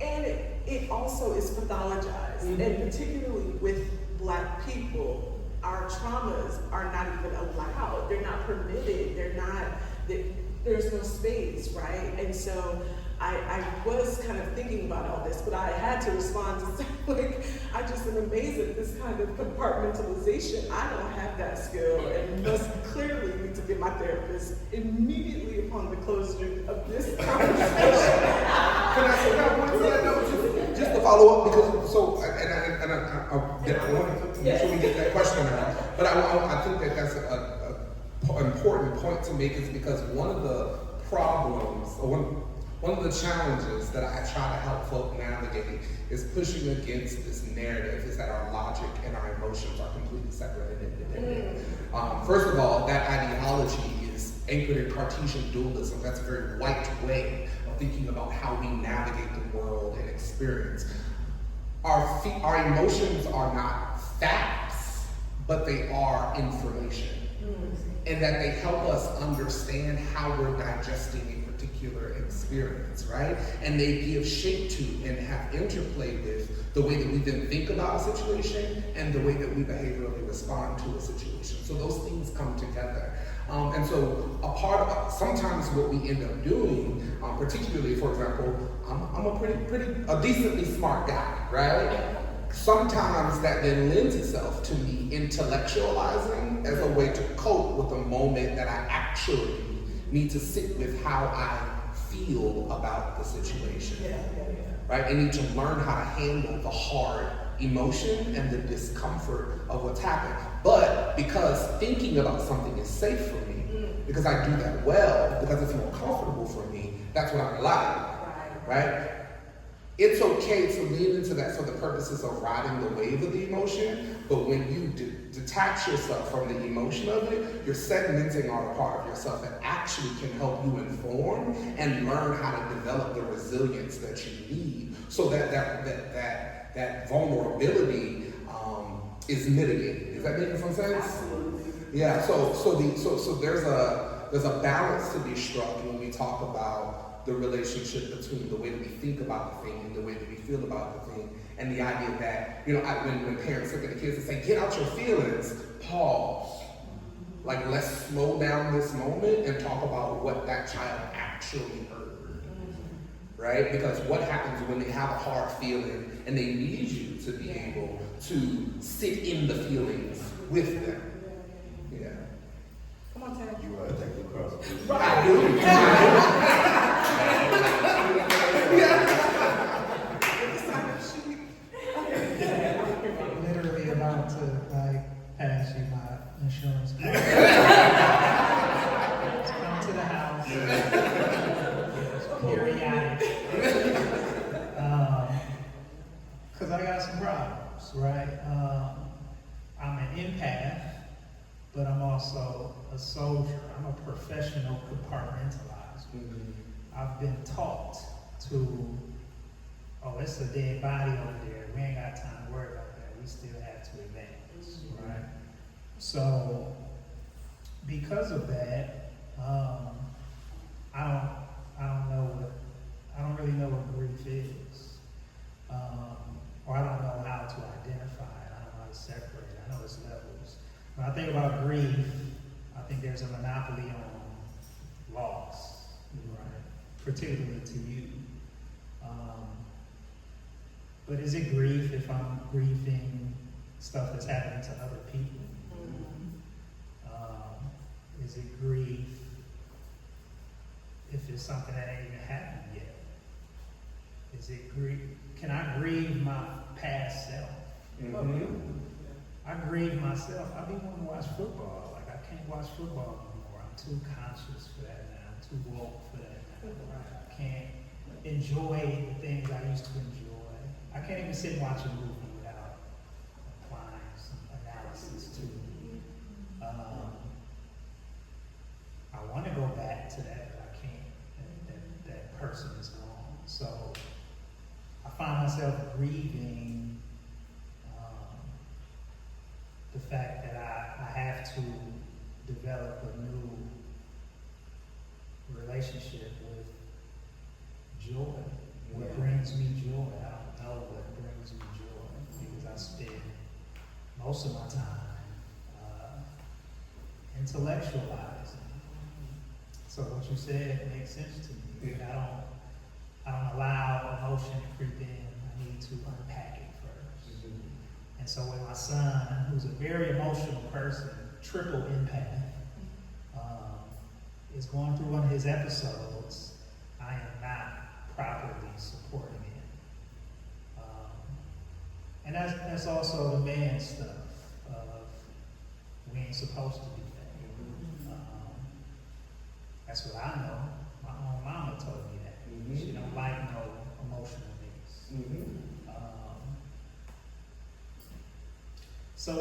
And it also is pathologized, and particularly with Black people, our traumas are not even allowed. They're not permitted. There's no space, right? And so I was kind of thinking about all this, but I had to respond to say, like, I just am amazed at this kind of compartmentalization. I don't have that skill and must clearly need to get my therapist immediately upon the closure of this conversation.
Can I say one to that note? Just to follow up, because I want to make sure we get that question out. But I think that that's an important point to make, is because one of the problems, or one of the challenges that I try to help folk navigate is pushing against this narrative is that our logic and our emotions are completely separate and independent. First of all, that ideology is anchored in Cartesian dualism. That's a very white way of thinking about how we navigate the world and experience. Our emotions are not facts, but they are information. And that they help us understand how we're digesting a particular experience, right? And they give shape to and have interplay with the way that we then think about a situation and the way that we behaviorally respond to a situation. So those things come together. And so a part of sometimes what we end up doing, particularly, for example, I'm a decently smart guy, right? Sometimes that then lends itself to me intellectualizing as a way to cope with a moment that I actually need to sit with how I feel about the situation. Right? I need to learn how to handle the hard emotion and the discomfort of what's happened. But because thinking about something is safe for me, because I do that well, because it's more comfortable for me, that's what I like. Right? it's okay to lean into that for the purposes of riding the wave of the emotion, but when you detach yourself from the emotion of it, you're segmenting out a part of yourself that actually can help you inform and learn how to develop the resilience that you need so that vulnerability is mitigated. Is that making some sense?
Absolutely.
Yeah, so there's a balance to be struck when we talk about the relationship between the way that we think about the thing and the way that we feel about the thing, and the idea that, when parents look at the kids and say, get out your feelings, pause. Like, let's slow down this moment and talk about what that child actually heard, right? Because what happens when they have a hard feeling and they need you to be able to sit in the feelings with them? Yeah.
Come on, Ted.
You take the cross.
I do.
Literally about to pass you my insurance card. Come to the house. Yes, periodic. Because I got some problems, right? I'm an empath, but I'm also a soldier. I'm a professional compartmentalizer. I've been taught to, it's a dead body over there. We ain't got time to worry about that. We still have to advance, right? So, because of that, I don't really know what grief is, or I don't know how to identify it. I don't know how to separate it. I know it's levels. When I think about grief, I think there's a monopoly on loss, right? Particularly to you. But is it grief if I'm grieving stuff that's happening to other people? Is it grief if it's something that ain't even happened yet? Is it grief? Can I grieve my past self? I grieve myself. I be wanting to watch football. Like, I can't watch football anymore. I'm too conscious for that now. I'm too woke for that now. Right? I can't enjoy the things I used to enjoy. I can't even sit and watch a movie without applying some analysis to it. I want to go back to that, but I can't. That person is gone. So I find myself grieving the fact that I have to develop a new relationship with joy. What brings me joy? I don't know what brings me joy because I spend most of my time intellectualizing. So what you said makes sense to me. I don't allow emotion to creep in. I need to unpack it first. And so when my son, who's a very emotional person, triple empath, is going through one of his episodes, I am not properly supporting it. And that's also the man stuff of we ain't supposed to do that. That's what I know. My own mama told me that. She don't like no emotional things. So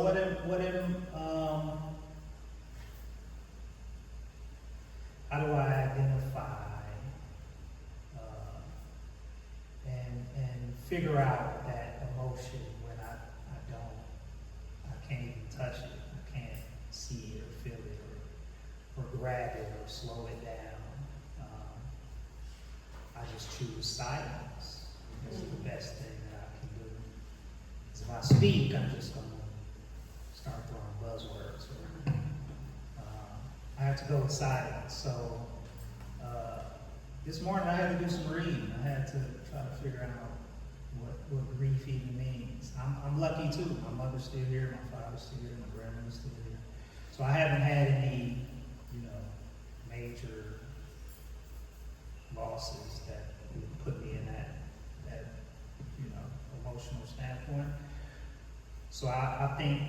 how do I identify and figure out that emotion when I can't even touch it, I can't see it or feel it or grab it or slow it down. I just choose silence. It's the best thing that I can do. Because if I speak, I'm just going to start throwing buzzwords. I have to go with silence. So this morning I had to do some reading. I had to try to figure out what grief even means. I'm lucky too. My mother's still here, my father's still here, my grandmother's still here. So I haven't had any, major losses that would put me in that emotional standpoint. So I think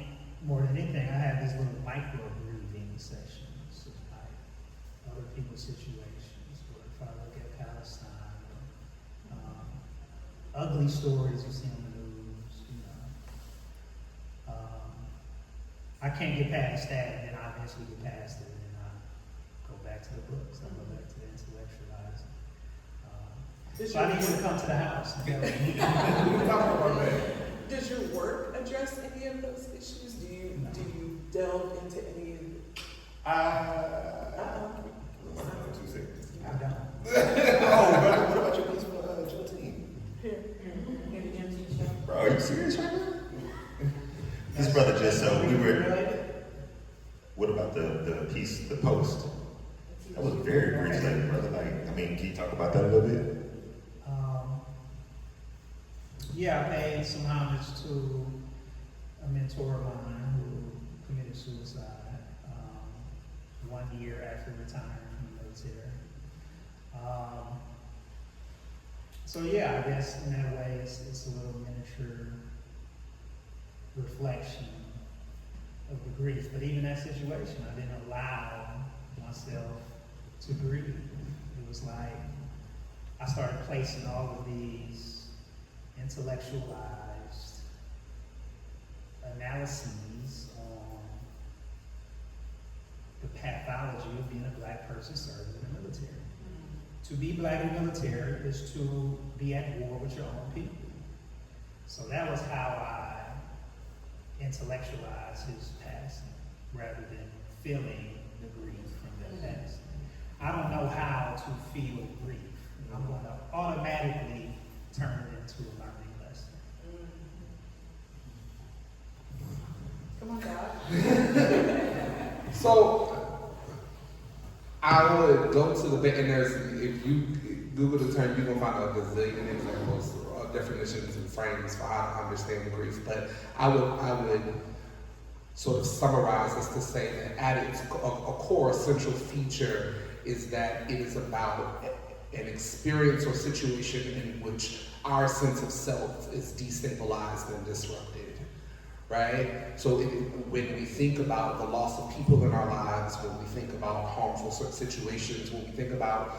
more than anything, I have these little micro grieving sessions of like other people's situations. Or if I look at Palestine, ugly stories you see on the news, I can't get past that, and then I eventually get past it, and then I go back to the books, I go back to the intellectualizing. So I need you to come to the house.
Does your work address any of those issues? Do you delve into any of
Too serious.
I don't.
Oh, what about your piece for Juneteenth? Bro, are you serious right now? This brother just so we were. What about the piece, the post? That was very grief laden, brother. Like, I mean, can you talk about that a little bit?
Yeah, I paid some homage to a mentor of mine who committed suicide 1 year after retiring from the military. So yeah, I guess in that way it's a little miniature reflection of the grief. But even that situation, I didn't allow myself to grieve. It was like I started placing all of these intellectualized analyses on the pathology of being a black person serving in the military. To be black in the military is to be at war with your own people. So that was how I intellectualized his passing rather than feeling the grief from that passing. I don't know how to feel grief. I'm going to automatically turn it into a learning lesson.
Come on, God.
So I would go to the bit, and there's, if you Google the term, you're gonna find a gazillion examples, definitions and frames for how to understand grief. But I would sort of summarize this to say that at its a core essential feature is that it is about an experience or situation in which our sense of self is destabilized and disrupted, right? So when we think about the loss of people in our lives, when we think about harmful situations, when we think about,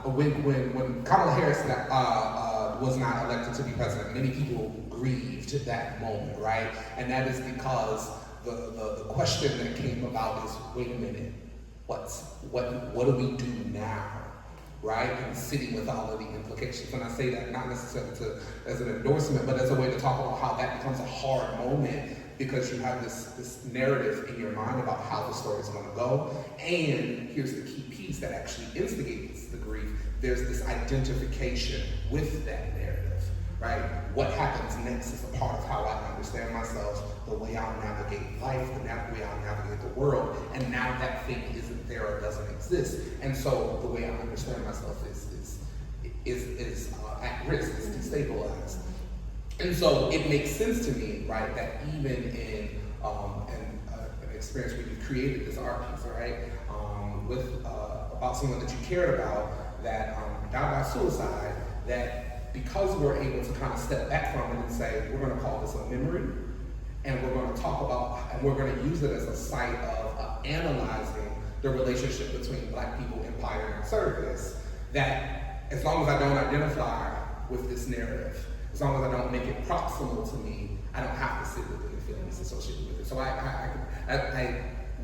when Kamala Harris was not elected to be president, many people grieved that moment, right? And that is because the question that came about is, wait a minute, what do we do now, right? And sitting with all of the implications. And I say that not necessarily as an endorsement, but as a way to talk about how that becomes a hard moment because you have this narrative in your mind about how the story is going to go. And here's the key piece that actually instigates the grief. There's this identification with that narrative, right? What happens next is a part of how I understand myself, the way I navigate life, the way I navigate the world, and now that thing isn't there or doesn't exist. And so the way I understand myself is at risk, is destabilized. And so it makes sense to me, right, that even in an experience where you created this art piece, right, about someone that you cared about that died by suicide, that because we're able to kind of step back from it and say, we're going to call this a memory, and we're going to talk about, and we're going to use it as a site of analyzing the relationship between Black people, empire, and service, that as long as I don't identify with this narrative, as long as I don't make it proximal to me, I don't have to sit with it and feelings associated with it. So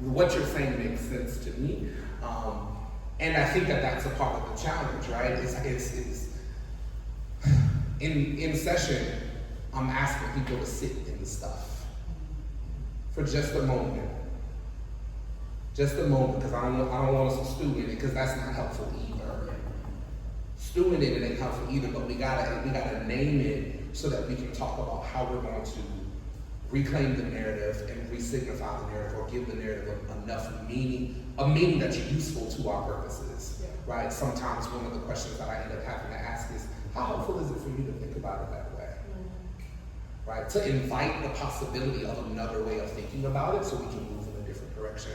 what you're saying makes sense to me. And I think that that's a part of the challenge, right? In session, I'm asking people to sit in the stuff for just a moment. Just a moment, because I don't want us to stew in it, because that's not helpful either. Stewing in it ain't helpful either, but we gotta name it so that we can talk about how we're going to reclaim the narrative and re-signify the narrative, or give the narrative enough meaning, a meaning that's useful to our purposes, right? Sometimes one of the questions that I end up having to ask is, how helpful is it for you to think about it that way? Right? To invite the possibility of another way of thinking about it so we can move in a different direction.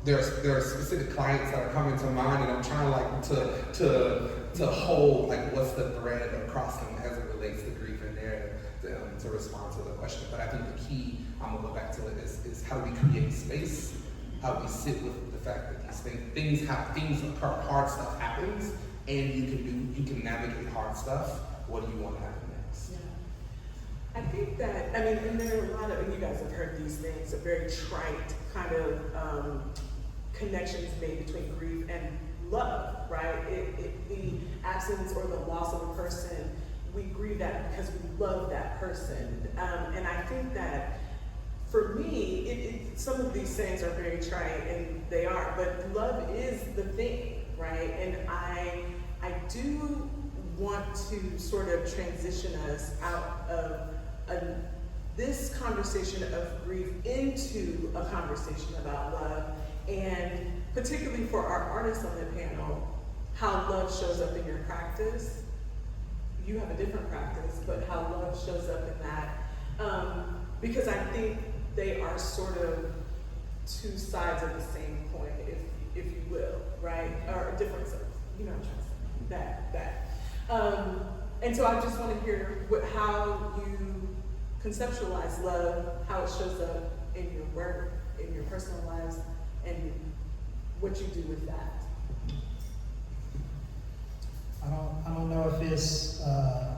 There are specific clients that are coming to mind, and I'm trying to hold what's the thread across them as it relates to grief and narrative to respond to the question. But I think the key, I'm gonna go back to it, is how do we create space? How do we sit with the fact that things occur, hard stuff happens, and you can navigate hard stuff. What do you want to happen next?
Yeah. I think that, I mean, and there are a lot of, and you guys have heard these things, a very trite kind of connections made between grief and love, right? The absence or the loss of a person, we grieve that because we love that person. And I think that for me, some of these things are very trite, and they are, but love is the thing, right? And I do want to sort of transition us out of this conversation of grief into a conversation about love, and particularly for our artists on the panel, how love shows up in your practice. You have a different practice, but how love shows up in that. Because I think they are sort of two sides of the same coin, if you will, right? Or different sides, you know what I'm trying to say, that. And so I just want to hear how you conceptualize love, how it shows up in your work, in your personal lives, and what you do with that.
I don't know if it's, I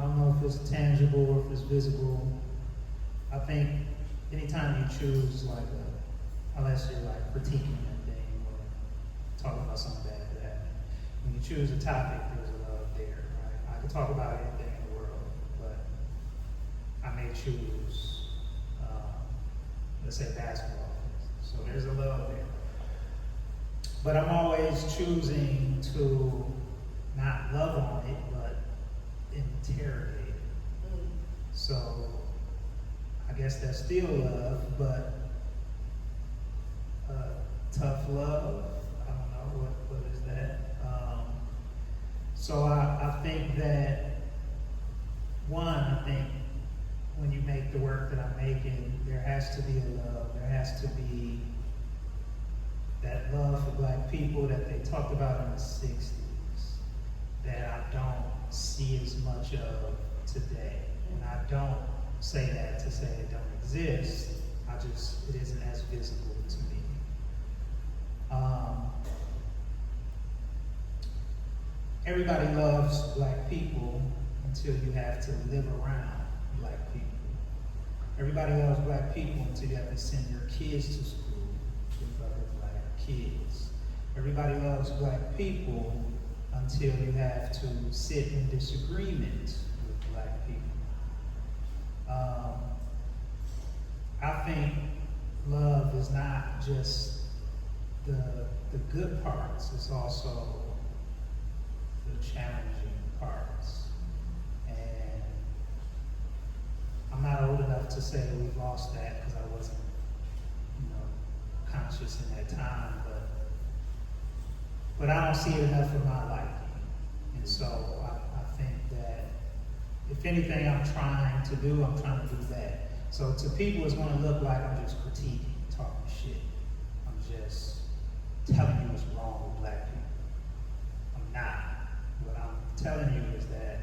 don't know if it's tangible or if it's visible. I think anytime you choose unless you're like critiquing that thing or talking about something bad that happened, when you choose a topic, there's a love there, right? I could talk about anything in the world, but I may choose, let's say basketball. So there's a love there. But I'm always choosing to not love on it, but interrogate it. So I guess that's still love, but tough love. I don't know what is that. So I think that I think when you make the work that I'm making, there has to be a love. There has to be that love for Black people that they talked about in the 60s that I don't see as much of today. And I don't say that to say it don't exist. It isn't as visible to me. Everybody loves Black people until you have to live around Black people. Everybody loves Black people until you have to send your kids to school with other Black kids. Everybody loves Black people until you have to sit in disagreement with Black people. I think love is not just the good parts, it's also the challenging parts. And I'm not old enough to say we've lost that because I wasn't, conscious in that time, but I don't see it enough for my liking. And so I think that if anything I'm trying to do that. So to people it's going to look like I'm just critiquing, talking shit. I'm just telling you what's wrong with Black people. I'm not. What I'm telling you is that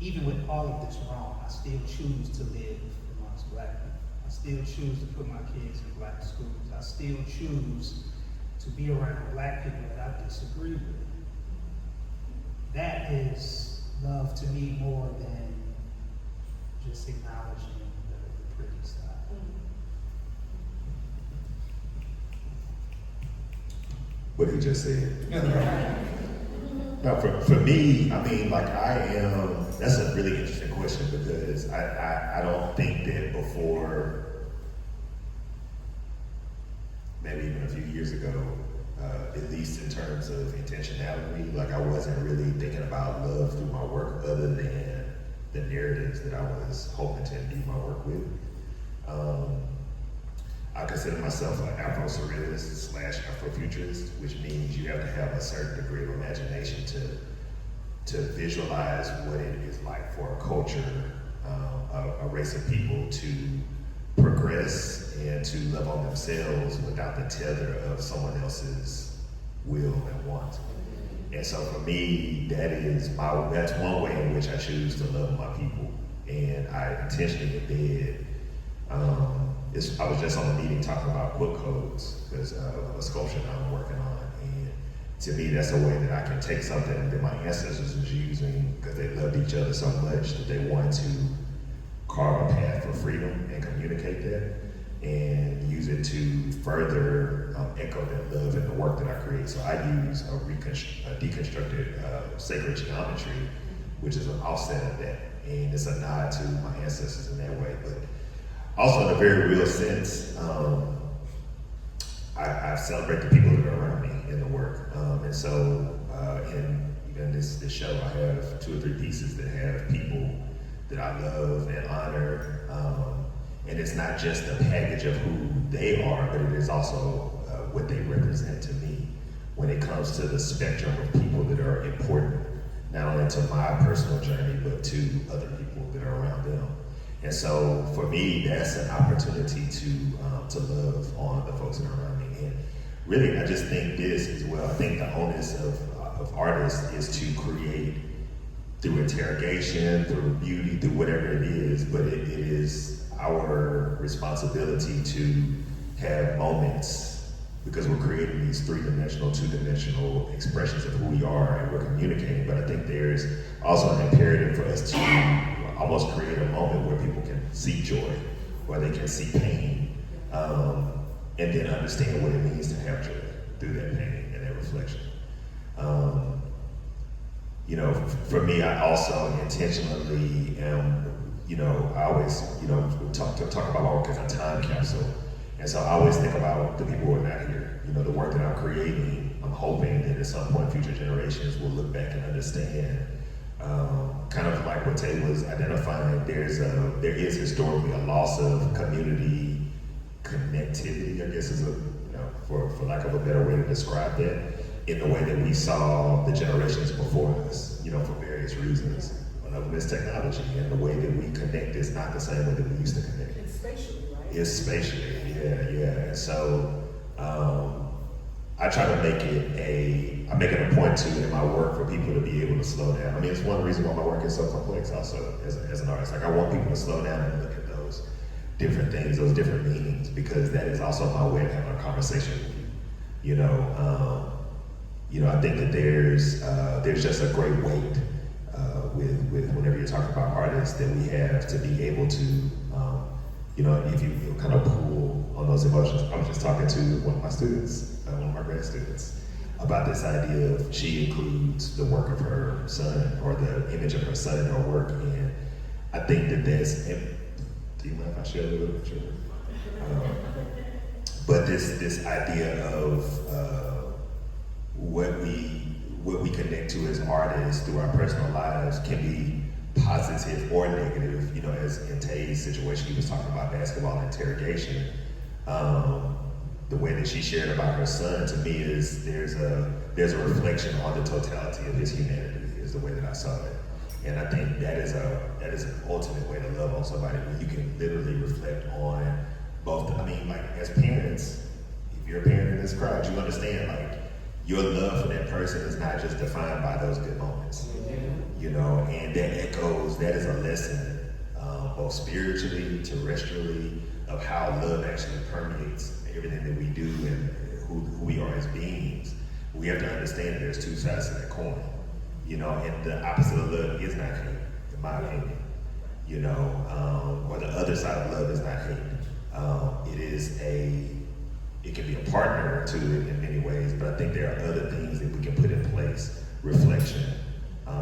even with all of this wrong, I still choose to live amongst Black people. I still choose to put my kids in Black schools. I still choose to be around Black people that I disagree with. That is love to me more than just acknowledging the pretty side.
What he just said. Now, for me, I mean, that's a really interesting question because I don't think that before, maybe even a few years ago, at least in terms of intentionality, I wasn't really thinking about love through my work other than the narratives that I was hoping to imbue my work with. I consider myself an Afro-surrealist / Afrofuturist, which means you have to have a certain degree of imagination to visualize what it is like for a culture, a race of people to progress and to love on themselves without the tether of someone else's will and want. And so for me, that's one way in which I choose to love my people. And I intentionally embed I was just on a meeting talking about quilt codes because of a sculpture that I'm working on, and to me that's a way that I can take something that my ancestors was using because they loved each other so much that they wanted to carve a path for freedom and communicate that, and use it to further echo that love in the work that I create. So I use a deconstructed sacred geometry, which is an offset of that, and it's a nod to my ancestors in that way. But also in a very real sense, I celebrate the people that are around me in the work. And so in even this show, I have 2 or 3 pieces that have people that I love and honor. And it's not just a package of who they are, but it is also what they represent to me when it comes to the spectrum of people that are important, not only to my personal journey, but to other people that are around them. And so for me, that's an opportunity to love on the folks that are around me. And really, I just think this as well. I think the onus of artists is to create through interrogation, through beauty, through whatever it is, but it is our responsibility to have moments, because we're creating these 3-dimensional, 2-dimensional expressions of who we are and we're communicating. But I think there's also an imperative for us to almost create a moment where people can see joy, where they can see pain, and then understand what it means to have joy through that pain and that reflection. You know, for me, I also intentionally am, you know, I always, you know, talk about my work as a time capsule. And so I always think about the people who are not here. You know, the work that I'm creating, I'm hoping that at some point future generations will look back and understand, kind of like what Tay was identifying, there is historically a loss of community connectivity, I guess is a, you know, for lack of a better way to describe that, in the way that we saw the generations before us, you know, for various reasons. One of them is technology, and the way that we connect is not the same way that we used to connect.
It's spatially, right?
It's spatially, yeah. And so I try to make it a point to in my work for people to be able to slow down. I mean, it's one reason why my work is so complex also as an artist. Like, I want people to slow down and look at those different things, those different meanings, because that is also my way of having a conversation with you. You know, I think that there's just a great weight with whenever you're talking about artists that we have to be able to, you know, if you kind of pull on those emotions. I was just talking to one of my students, one of my grad students, about this idea of she includes the work of her son or the image of her son in her work, and I think that that's. Do you mind if I share a little bit of it? But this idea of what we connect to as artists through our personal lives can be positive or negative. You know, as in Tay's situation, he was talking about basketball and interrogation. The way that she shared about her son, to me, is there's a reflection on the totality of his humanity, is the way that I saw it. And I think that is an ultimate way to love on somebody, where you can literally reflect on both. I mean, like, as parents, if you're a parent in this crowd, you understand, like, your love for that person is not just defined by those good moments. You know, and that echoes, that is a lesson, both spiritually, terrestrially, of how love actually permeates everything that we do and who we are as beings. We have to understand that there's 2 sides to that coin. You know, and the opposite of love is not hate, in my opinion. You know, or the other side of love is not hate. It can be a partner to it in many ways, but I think there are other things that we can put in place. Reflection,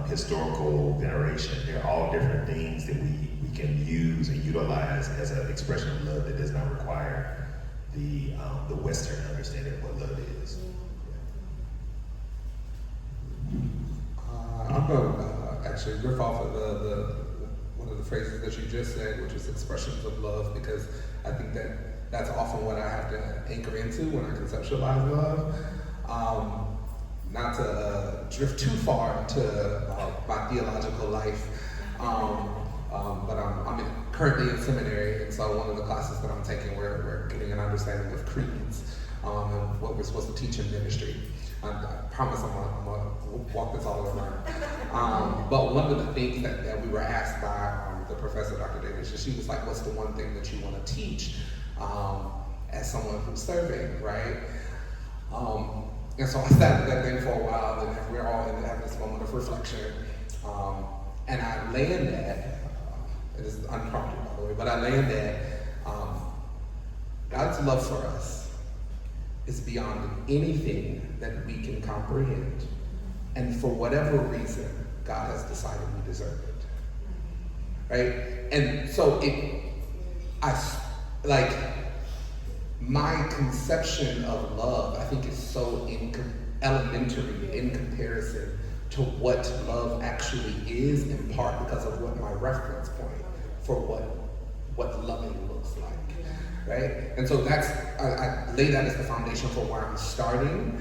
historical veneration, they're all different things that we can use and utilize as an expression of love that does not require the Western understanding of what love is.
I'm going to actually riff off of the one of the phrases that you just said, which is expressions of love, because I think that's often what I have to anchor into when I conceptualize love. Not to drift too far into my theological life, but I'm currently in seminary, and so one of the classes that I'm taking, we're getting an understanding of creeds and what we're supposed to teach in ministry. I promise I'm gonna walk this all the way around. But one of the things that we were asked by the professor, Dr. Davis, she was like, what's the one thing that you want to teach as someone who's serving, right? And so I sat with that thing for a while, and we're all having this moment of reflection. And I land at, it is unprompted by the way, but I land at God's love for us is beyond anything that we can comprehend. And for whatever reason, God has decided we deserve it. Right? And so my conception of love, I think, is so elementary in comparison to what love actually is, in part because of what my reference point for what loving looks like, right? And so I lay that as the foundation for where I'm starting,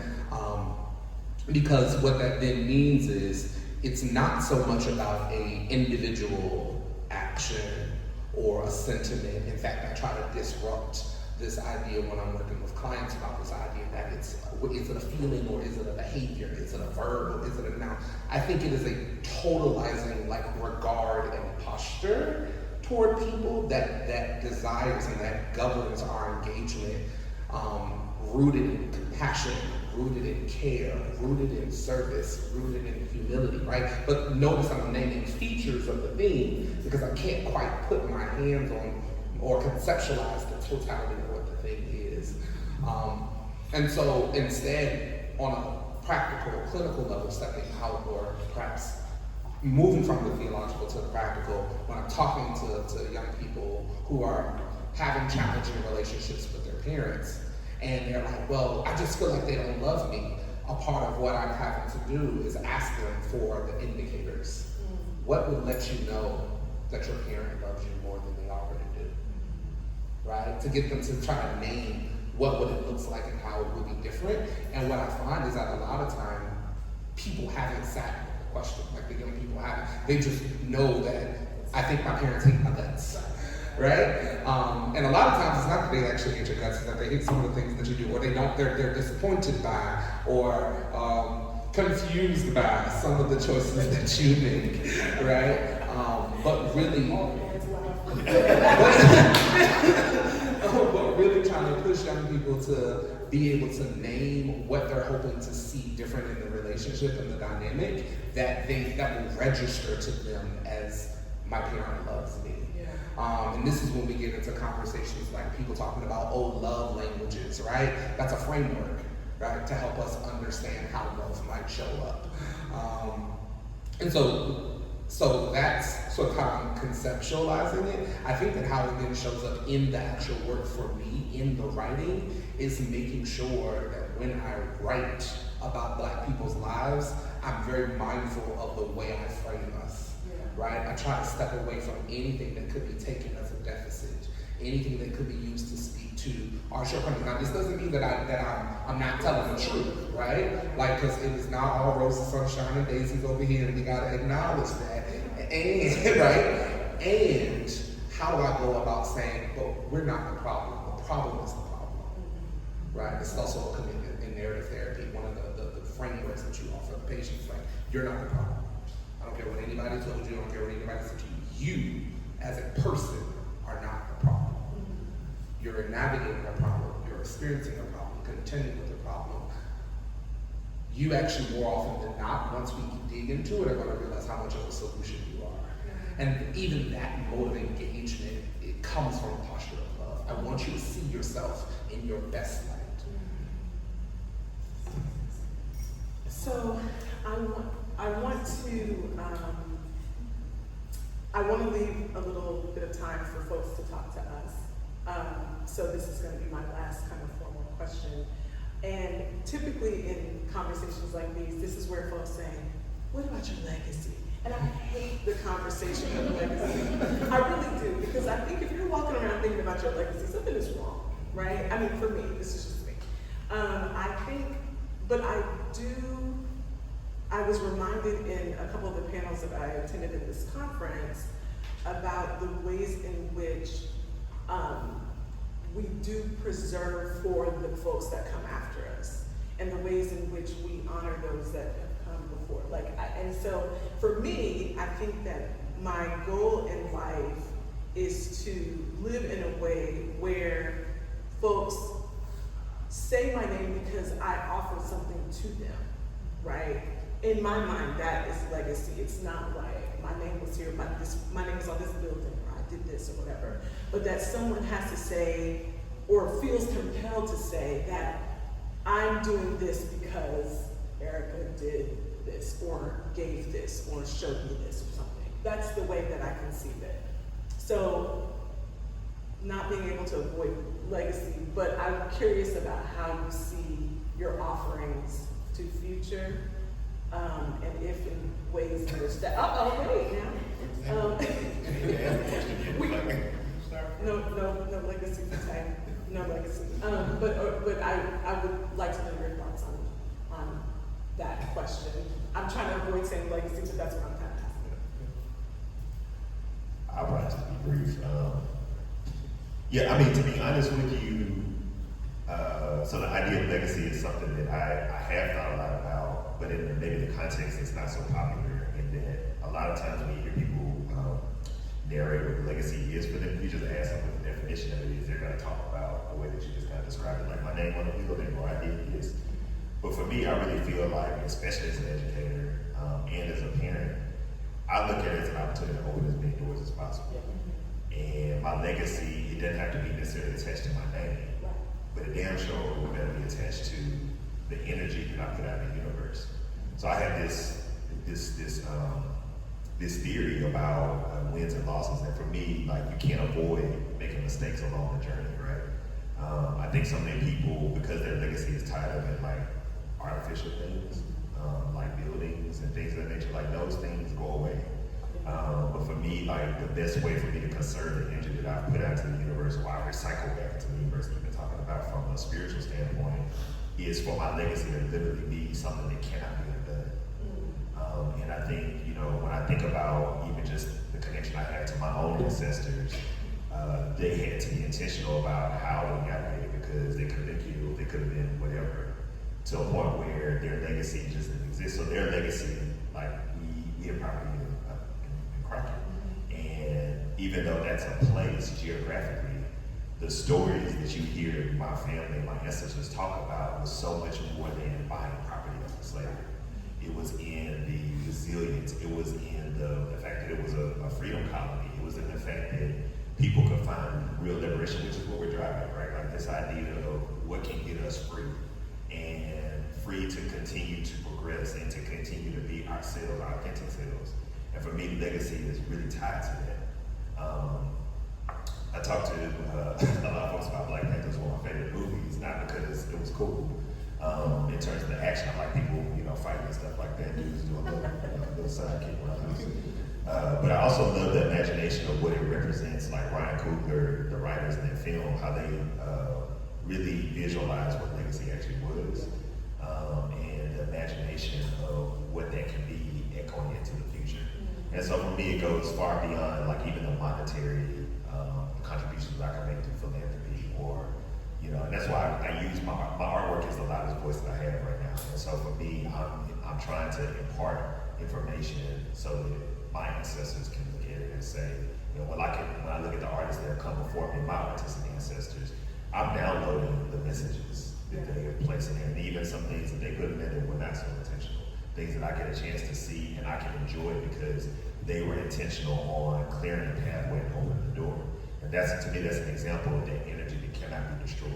because what that then means is it's not so much about a individual action or a sentiment. In fact, I try to disrupt this idea when I'm working with clients about this idea that is it a feeling or is it a behavior? Is it a verb or is it a noun? I think it is a totalizing regard and posture toward people that desires and that governs our engagement, rooted in compassion, rooted in care, rooted in service, rooted in humility, right? But notice I'm naming features of the thing because I can't quite put my hands on or conceptualize the totality of what the thing is. And so instead, on a practical, clinical level, stepping out or perhaps moving from the theological to the practical, when I'm talking to young people who are having challenging relationships with their parents, and they're like, well, I just feel like they don't love me. A part of what I'm having to do is ask them for the indicators. What would let you know that your parent loves you more than they already do? Right? To get them to try to name what it looks like and how it would be different. And what I find is that a lot of time, people haven't sat with the question, like the young people haven't. They just know that I think my parents hate my guts. Right? And a lot of times it's not that they actually hate your guts, it's that they hate some of the things that you do, or they're disappointed by, or confused by some of the choices that you make, right? But really, but really trying to push young people to be able to name what they're hoping to see different in the relationship and the dynamic that will register to them as my parent loves me. And this is when we get into conversations like people talking about, love languages, right? That's a framework, right? To help us understand how love might show up. And so that's sort of how I'm conceptualizing it. I think that how it then shows up in the actual work for me in the writing is making sure that when I write about Black people's lives, I'm very mindful of the way I frame us. Right? I try to step away from anything that could be taken as a deficit, anything that could be used to speak to our shortcomings. Now, this doesn't mean that I'm not telling the truth, right? Because it is not all roses, sunshine, and daisies over here, and we gotta acknowledge that. And right? And how do I go about saying, but we're not the problem. The problem is the problem, right? It's also a commitment in narrative therapy. One of the frameworks that you offer the patients, like, you're not the problem. I don't care what anybody told you, I don't care what anybody said to you. You, as a person, are not the problem. You're navigating a problem, you're experiencing a problem, contending with a problem. You actually, more often than not, once we dig into it, are going to realize how much of a solution you are. And even that mode of engagement, it comes from a posture of love. I want you to see yourself in your best light.
So I want to leave a little bit of time for folks to talk to us. So this is going to be my last kind of formal question. And typically in conversations like these, this is where folks say, what about your legacy? And I hate the conversation of legacy. I really do, because I think if you're walking around thinking about your legacy, something is wrong, right? I mean, for me, this is just me. I was reminded in a couple of the panels that I attended at this conference about the ways in which we do preserve for the folks that come after us, and the ways in which we honor those that have come before. And so for me, I think that my goal in life is to live in a way where folks say my name because I offered something to them, right? In my mind, that is legacy. It's not like my name was here, my name was on this building, or I did this, or whatever. But that someone has to say, or feels compelled to say that I'm doing this because Erika did this, or gave this, or showed me this, or something. That's the way that I conceive it. So, not being able to avoid legacy, but I'm curious about how you see your offerings to future, and if in ways in which that, wait now. No legacy type, no legacy. But I would like to know your thoughts on that question. I'm trying to avoid saying legacy, but that's what I'm kind of asking.
I'll probably just be brief. Yeah, I mean, to be honest with you, so the idea of legacy is something that I have thought a lot about, but in maybe the context it's not so popular, in that a lot of times when you hear people narrate what legacy is for them, you just ask them what the definition of it is, they're going to talk about the way that you just kind of described it, like my name on the building, or I did this. But for me, I really feel like, especially as an educator and as a parent, I look at it as an opportunity to open as many doors as possible. And my legacy, it doesn't have to be necessarily attached to my name, but it damn sure would better be attached to the energy that I put out in the universe. So I have this theory about wins and losses, and for me, like, you can't avoid making mistakes along the journey, right? I think so many people, because their legacy is tied up in like artificial things, like buildings and things of that nature, like those things go away. But for me, like, the best way for me to conserve the energy that I put out to the universe, or I recycle back into the universe, we've been talking about from a spiritual standpoint, is for my legacy to literally be something that cannot be undone. And I think, you know, when I think about even just the connection I had to my own ancestors, they had to be intentional about how they navigated, because they could have been killed, they could have been whatever, to a point where their legacy just didn't exist. So their legacy, like, we have property in Crockett. And even though that's a place geographically, the stories that you hear my family, my ancestors talk about was so much more than buying property after slavery. It was in the resilience, it was in the fact that it was a freedom colony, it was in the fact that people could find real liberation, which is what we're driving at, right? Like this idea of what can get us free, and free to continue to progress and to continue to be ourselves, our authentic selves. And for me, legacy is really tied to that. I talked to a lot of folks about Blackness, it's one of my favorite movies, not because it was cool. In terms of the action, I like people, you know, fighting and stuff like that. Dudes doing a little sidekick around. But I also love the imagination of what it represents, like Ryan Coogler, the writers in that film, how they really visualize what legacy actually was, and the imagination of what that can be echoing into the future. And so for me, it goes far beyond like even the monetary contributions that I can make through philanthropy, or, you know, and that's why I use my artwork is the loudest voice that I have right now. And so for me, I'm trying to impart information so that my ancestors can look at it and say, you know, when I look at the artists that have come before me, my artistic ancestors, I'm downloading the messages that they have placed in there, and even some things that they put in there that were not so intentional. Things that I get a chance to see and I can enjoy because they were intentional on clearing the pathway and opening the door. And that's, to me, that's an example of that energy that cannot be destroyed.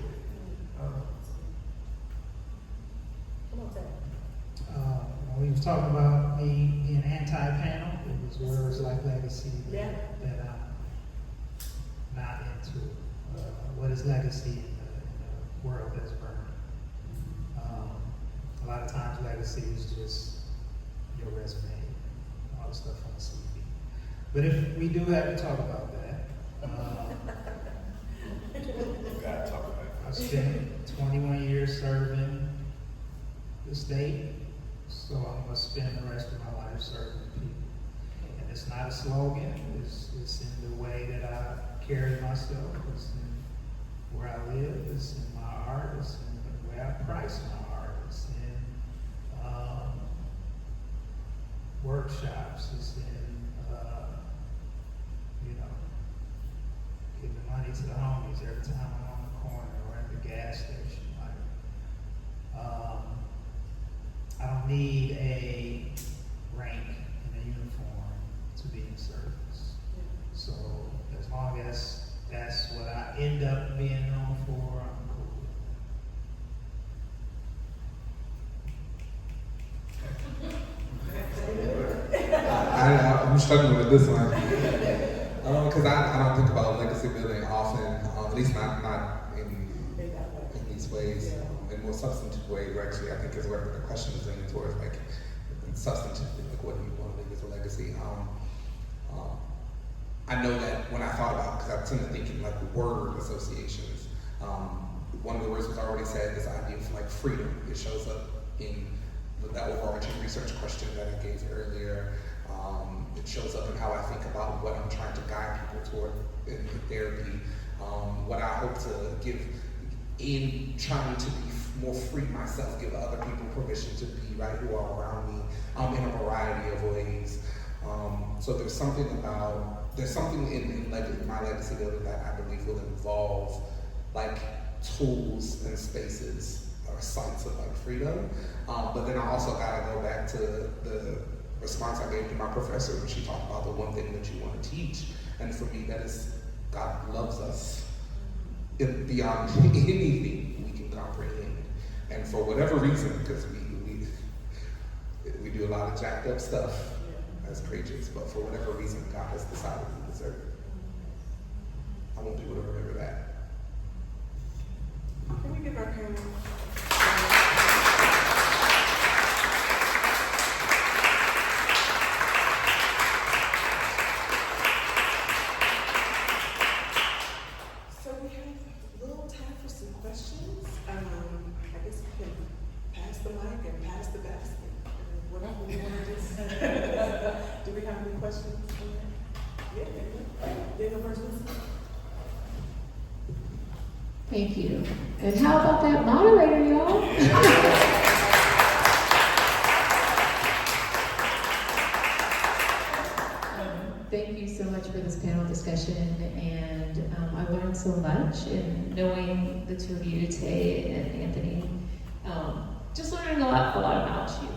When we was talking about me being anti-panel, it was words like legacy that I'm not into. What is legacy in the world that's burning? A lot of times legacy is just your resume, all the stuff on the CV. But if we do have to talk about that,
Gotta talk about it.
I spent 21 years serving the state, so I'm gonna spend the rest of my life serving people. And it's not a slogan, it's in the way that I carry myself, it's in where I live, it's in my art, it's in the way I price my art, it's in workshops, it's in, you know, giving money to the homies every time I'm on the corner, or gas station. I don't need a rank and a uniform to be in service. So as long as that's what I end up being known for, I'm cool.
I'm struggling with this one because I don't think about legacy building often, at least not in these ways. In more substantive ways, actually, I think is where the question is leaning towards, like substantively, like what do you want to leave as a legacy? I know that when I thought about, because I tend to think in like word associations. One of the words was already said, this idea of like freedom. It shows up in that overarching research question that I gave earlier. It shows up in how I think about what I'm trying to guide people toward in therapy. What I hope to give in trying to be more free myself, give other people permission to be right who are around me in a variety of ways. So there's something in my legacy building that I believe will involve like tools and spaces or sites of like freedom. But then I also gotta go back to the response I gave to my professor when she talked about the one thing that you want to teach. And for me, that is God loves us beyond anything we can comprehend. And for whatever reason, because we do a lot of jacked up stuff as creatures, but for whatever reason, God has decided we deserve it. I want people to remember that.
Can we give our parents? So we have a little time for some questions. I guess we can pass the mic and pass the basket. Whatever we want to do. Do we have any questions? Yeah, no questions?
Thank you. And how about that moderator, y'all? Thank you so much for this panel discussion, and I learned so much in knowing the two of you, Tay and Anthony. Just learning a lot about you.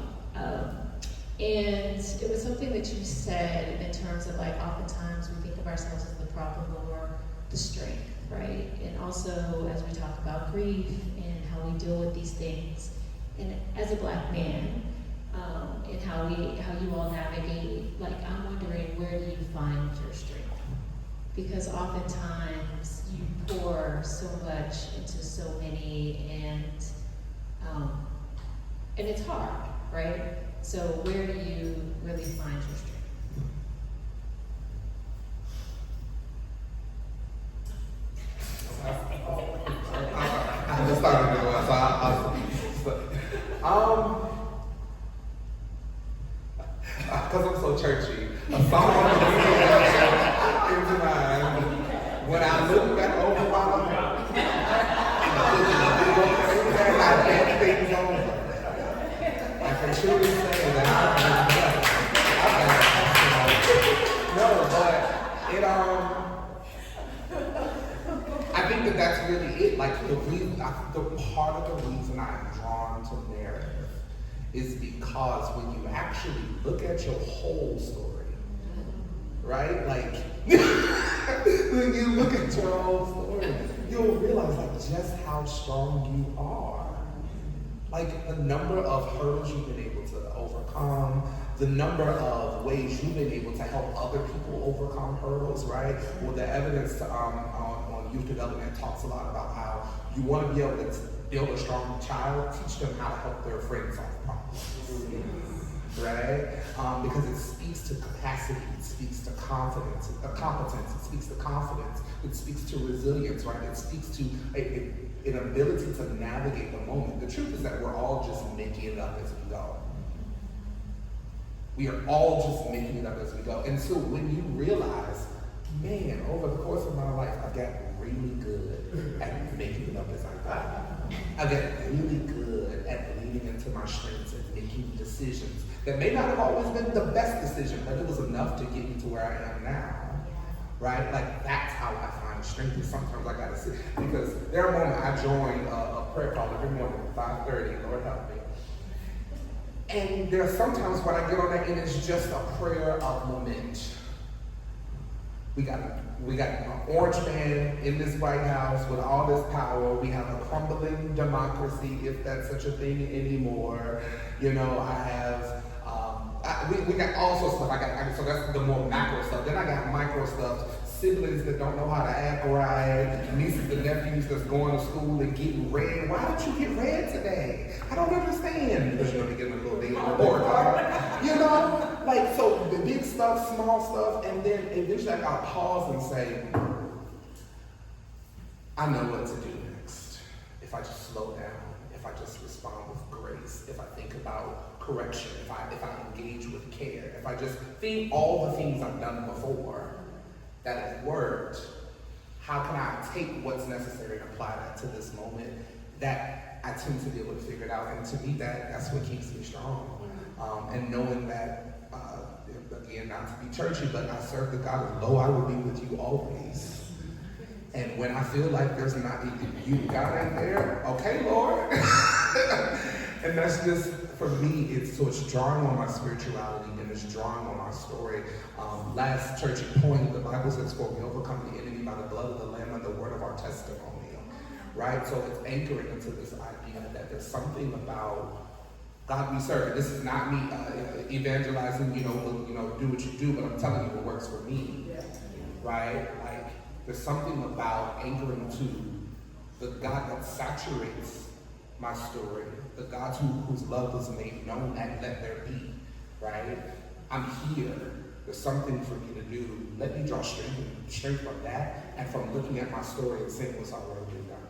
And it was something that you said in terms of like oftentimes we think of ourselves as the problem or the strength, right? And also as we talk about grief and how we deal with these things, and as a Black man, and how you all navigate, like I'm wondering, where do you find your strength? Because oftentimes you pour so much into so many, and it's hard, right? So where do you really find your strength?
I just started doing it, because I'm so churchy, a song comes to mind when I look back over my life. I bet things over. I can truly say that I think that that's really it. Like the part of the reason I'm drawn to narrative is because when you actually look at your whole story, right? Like when you look at your whole story, you'll realize like just how strong you are. Like the number of hurdles you've been able to overcome, the number of ways you've been able to help other people overcome hurdles, right? Well, the evidence on youth development talks a lot about how you want to be able to build a strong child, teach them how to help their friends solve problems, right? Because it speaks to capacity, it speaks to competence, it speaks to confidence, it speaks to resilience, right? It speaks to an ability to navigate the moment. The truth is that we're all just making it up as we go. We are all just making it up as we go. And so when you realize, man, over the course of my life, I've gotten really good at making it up as I go. I've gotten really good at leaning into my strengths and making decisions that may not have always been the best decision, but it was enough to get me to where I am now. Right? Like that's how I find strength is sometimes I gotta sit, because there are moments I join a prayer call every morning at 5:30, Lord help me. And there are sometimes when I get on that and it's just a prayer of lament. We got an orange man in this White House with all this power. We have a crumbling democracy, if that's such a thing anymore. You know, I have, we got all sorts of stuff. So that's the more macro stuff. Then I got micro stuff. Siblings that don't know how to act right, nieces and nephews that's going to school and getting red. Why don't you get red today? I don't understand. Because you're going to get a little daily report card. You know? Like, so the big stuff, small stuff, and then eventually I gotta pause and say, I know what to do next. If I just slow down, if I just respond with grace, if I think about correction, if I engage with care, if I just think all the things I've done before that have worked, how can I take what's necessary and apply that to this moment? That I tend to be able to figure it out, and to me that's what keeps me strong. And knowing that, again, not to be churchy, but I serve the God of lo, I will be with you always. And when I feel like there's not, you, God ain't there, okay, Lord. And that's just, for me, it's drawing on my spirituality and it's drawing on my story. Last church point, the Bible says, for we overcome the enemy by the blood of the Lamb and the word of our testimony, right? So it's anchoring into this idea that there's something about God we serve. This is not me evangelizing, do what you do, but I'm telling you what works for me, right? Like, there's something about anchoring to the God that saturates my story, the God whose love was made known and let there be, right? I'm here. There's something for me to do. Let me draw strength from that and from looking at my story and saying what's already been done.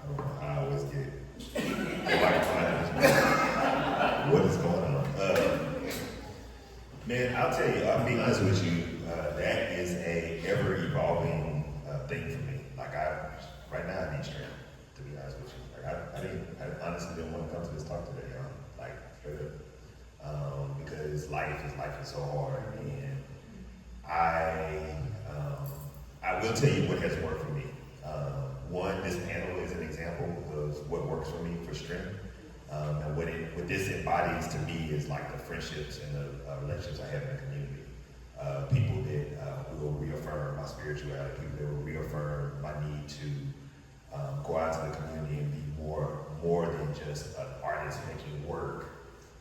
I don't know how I always get what is going on? Man, I'll tell you, I'll be honest with you, that is a ever-evolving thing for me. Like, right now I need strength, to be honest with you. Like, I honestly didn't want to come to this talk today, like, straight up. Because life is so hard, and I will tell you what has worked for me. One, this panel is an example of what works for me for strength. And what this embodies to me is like the friendships and the relationships I have in the community. People that will reaffirm my spirituality, people that will reaffirm my need to go out to the community and be more than just an artist making work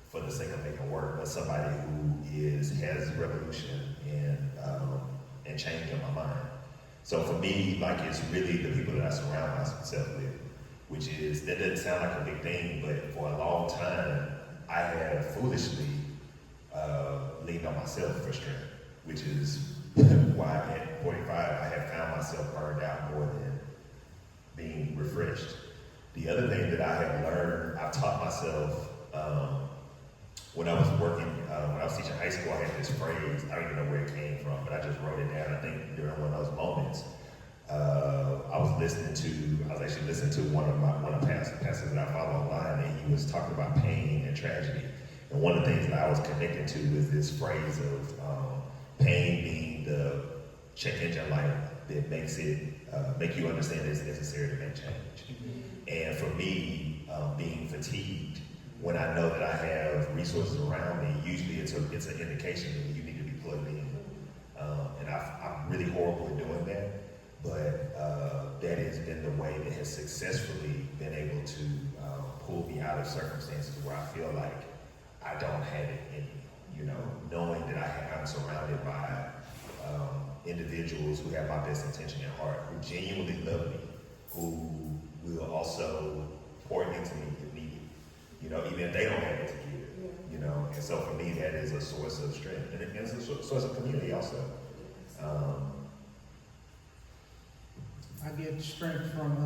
for the sake of making work, but somebody who has revolution and change in my mind. So for me, like, it's really the people that I surround myself with, which is, that doesn't sound like a big thing, but for a long time, I have foolishly leaned on myself for strength, which is why at 45, I have found myself burned out more than being refreshed. The other thing that I have learned, I've taught myself, when I was working, when I was teaching high school, I had this phrase, I don't even know where it came from, but I just wrote it down. I think during one of those moments, I was actually listening to one of the pastors that I follow online, and he was talking about pain and tragedy. And one of the things that I was connected to is this phrase of pain being the check engine light that makes it, make you understand it's necessary to make change. And for me, being fatigued, when I know that I have resources around me, usually it's an indication that you need to be plugged in. And I'm really horrible at doing that, but that has been the way that has successfully been able to pull me out of circumstances where I feel like I don't have it in me. Knowing that I'm surrounded by individuals who have my best intention at heart, who genuinely love me, who will also pour into me if needed. Even if they don't have it to give, and so for me, that is a source of strength, and it's a source of community also.
I get strength from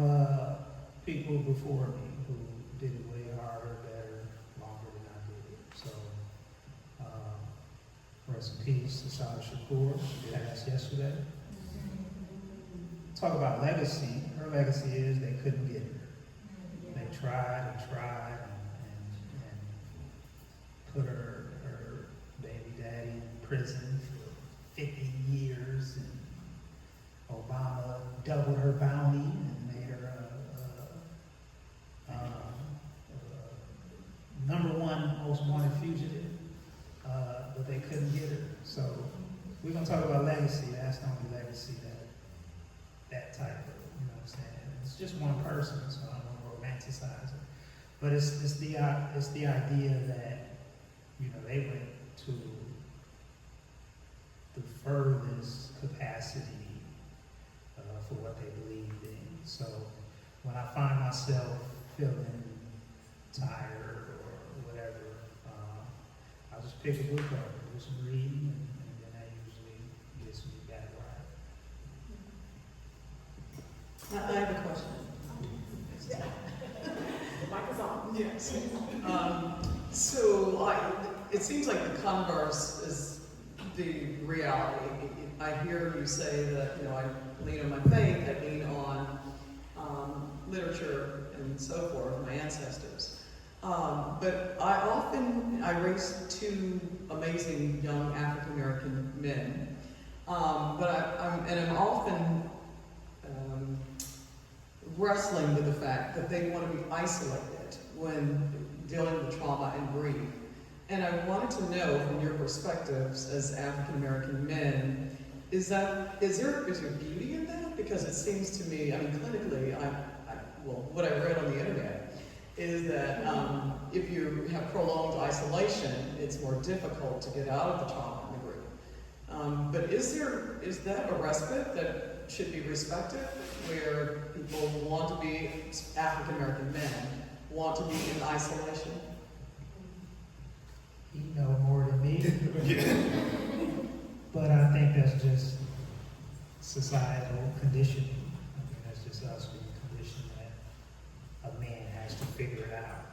people before me who did it way harder, better, longer than I did it. So, rest in peace to Sada Shakur, who passed yesterday. Talk about legacy. Her legacy is they couldn't get her. They tried and tried and put her baby daddy in prison for 50 years and doubled her bounty and made her #1 most wanted fugitive, but they couldn't get her. So we're gonna talk about legacy. That's the only legacy that type of, you know what I'm saying? It's just one person, so I don't want to romanticize it. But it's the idea that, you know, they went to the furthest capacity for what they believed in. So when I find myself feeling tired or whatever, I'll just pick a book up, do some reading, and then that usually gets me back right.
I have a question.
The mic is on.
Yes. So it seems like the converse is the reality. I hear you say that, you know, I lean on my faith, I lean on literature and so forth, my ancestors. But I raised 2 amazing young African American men. But I'm often wrestling with the fact that they want to be isolated when dealing with trauma and grief. And I wanted to know, from your perspectives as African American men, is there beauty in that? Because it seems to me, I mean, clinically, what I read on the internet is that if you have prolonged isolation, it's more difficult to get out of the trauma and the grief. But is that a respite that should be respected, where people want to be, African American men, want to be in isolation?
You know more than me. But I think that's just societal conditioning. I think that's just us being conditioned that a man has to figure it out.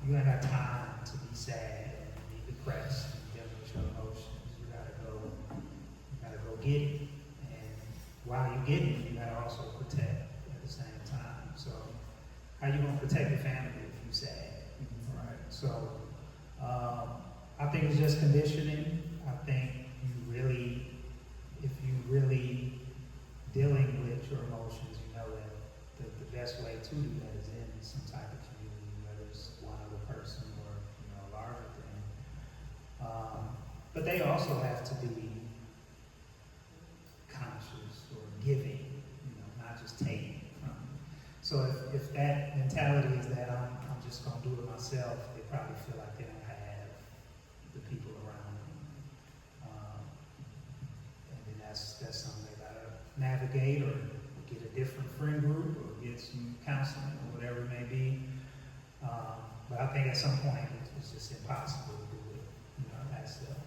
You ain't got time to be sad and be depressed and dealing with your emotions. You gotta go get it. And while you're getting it, you gotta also protect at the same time. So how you gonna protect your family if you sad? Right? So I think it's just conditioning. I think if you really dealing with your emotions, you know that the best way to do that is in some type of community, whether it's one other person or, you know, a larger thing. But they also have to be conscious or giving, you know, not just taking from you. So if that mentality is that I'm just gonna do it myself, they probably feel like they don't have the people around them. And then that's something they gotta navigate, or get a different friend group, or get some counseling, or whatever it may be. But I think at some point it's just impossible to do it, you know, that stuff.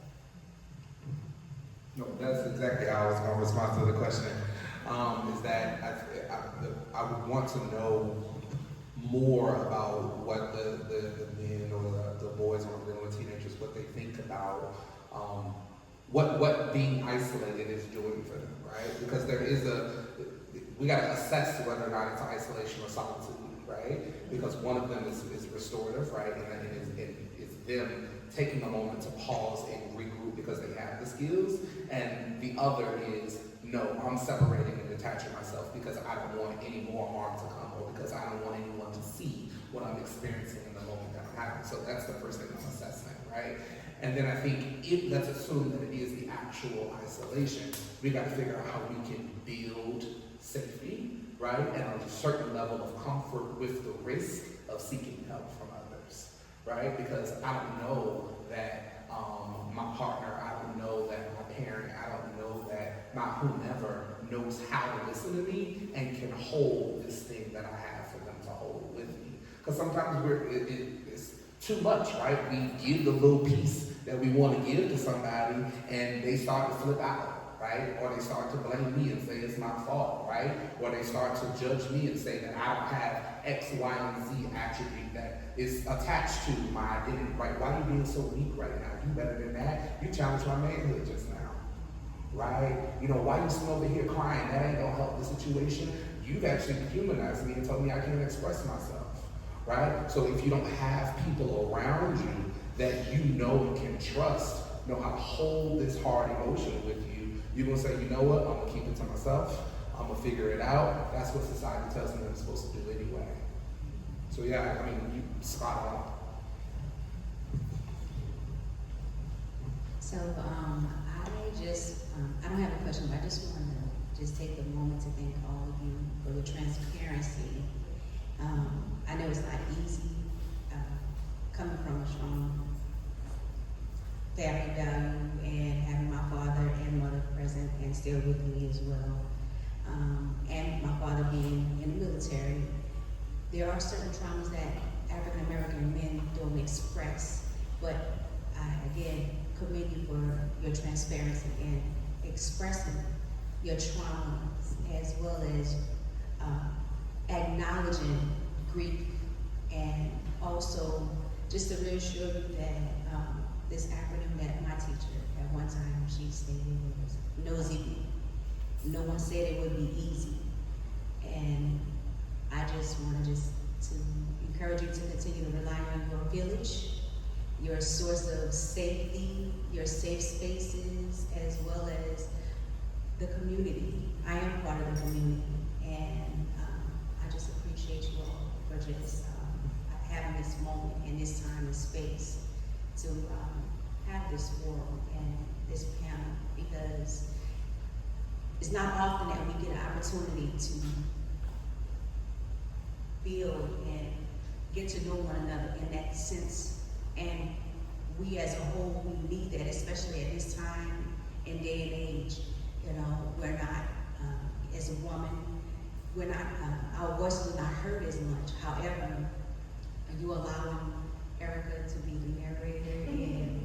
No, that's exactly how I was going to respond to the question. Is that I would want to know more about what the men or the boys or the teenagers, what they think about what being isolated is doing for them, right? Because we got to assess whether or not it's isolation or solitude, right? Because one of them is restorative, right? And it's them taking a moment to pause and regroup because they have the skills. And the other is, no, I'm separating and detaching myself because I don't want any more harm to come, or because I don't want anyone to see what I'm experiencing in the moment that I'm having. So that's the first thing I'm assessing, right? And then I think let's assume that it is the actual isolation. We got to figure out how we can build safety, right? And a certain level of comfort with the risk of seeking help from others, right? Because I don't know that my partner, I don't know that my parent, I don't know that my whomever knows how to listen to me and can hold this thing that I have for them to hold with me. Because sometimes it's too much, right? We give the little piece that we want to give to somebody and they start to flip out, right? Or they start to blame me and say it's my fault, right? Or they start to judge me and say that I don't have X, Y, and Z attribute that is attached to my identity, right? Why are you being so weak right now? You better than that. You challenged my manhood just now, right? You know, why you sitting over here crying? That ain't gonna help the situation. You've actually dehumanized me and told me I can't express myself, right? So if you don't have people around you that you know and can trust, know how to hold this hard emotion with you, you're gonna say, you know what, I'm gonna keep it to myself. I'm gonna figure it out. That's what society tells me I'm supposed to do anyway. So yeah, I mean, you spot on.
So I don't have a question, but I just want to just take a moment to thank all of you for your transparency. I know it's not easy coming from a strong family value and having my father and mother present and still with me as well. And my father being in the military, there are certain traumas that African American men don't express, but I again commend you for your transparency in expressing your traumas as well as acknowledging grief, and also just to reassure you that this acronym that my teacher at one time she stated was NOSEB. No one said it would be easy, and I just want to encourage you to continue to rely on your village, your source of safety, your safe spaces, as well as the community. I am part of the community, and I just appreciate you all for just having this moment and this time and space to have this forum and this panel, because it's not often that we get an opportunity to build and get to know one another in that sense. And we as a whole, we need that, especially at this time and day and age. You know, we're not, as a woman, we're not, our voices are not heard as much. However, you allowing Erika to be the narrator and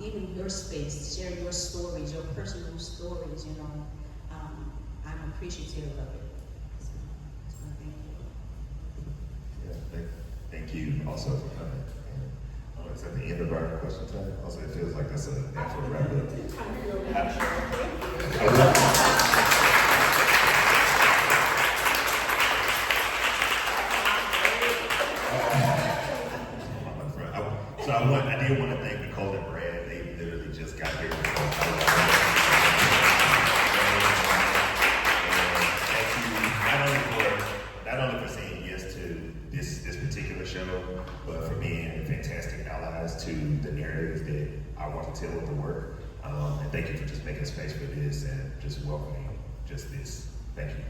even your space, share your stories, your personal stories, you know, I'm appreciative of it. So thank you.
Yeah, thank you also for coming. It's at the end of our question time. Also, it feels like that's a natural wrap up. I did want to thank Nicole and Brad. They literally just got here. Thank you not only for saying yes to this particular show, but for being fantastic allies to the narratives that I want to tell with the work. And thank you for just making space for this and just welcoming just this. Thank you.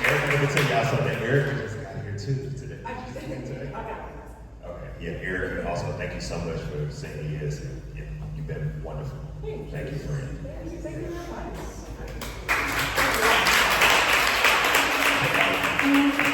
Erika, let me tell y'all something. Erika just got here too today. Okay, yeah, Erika, also thank you so much for saying yes, and you've been wonderful. Thank you, friend.
Thank you very much.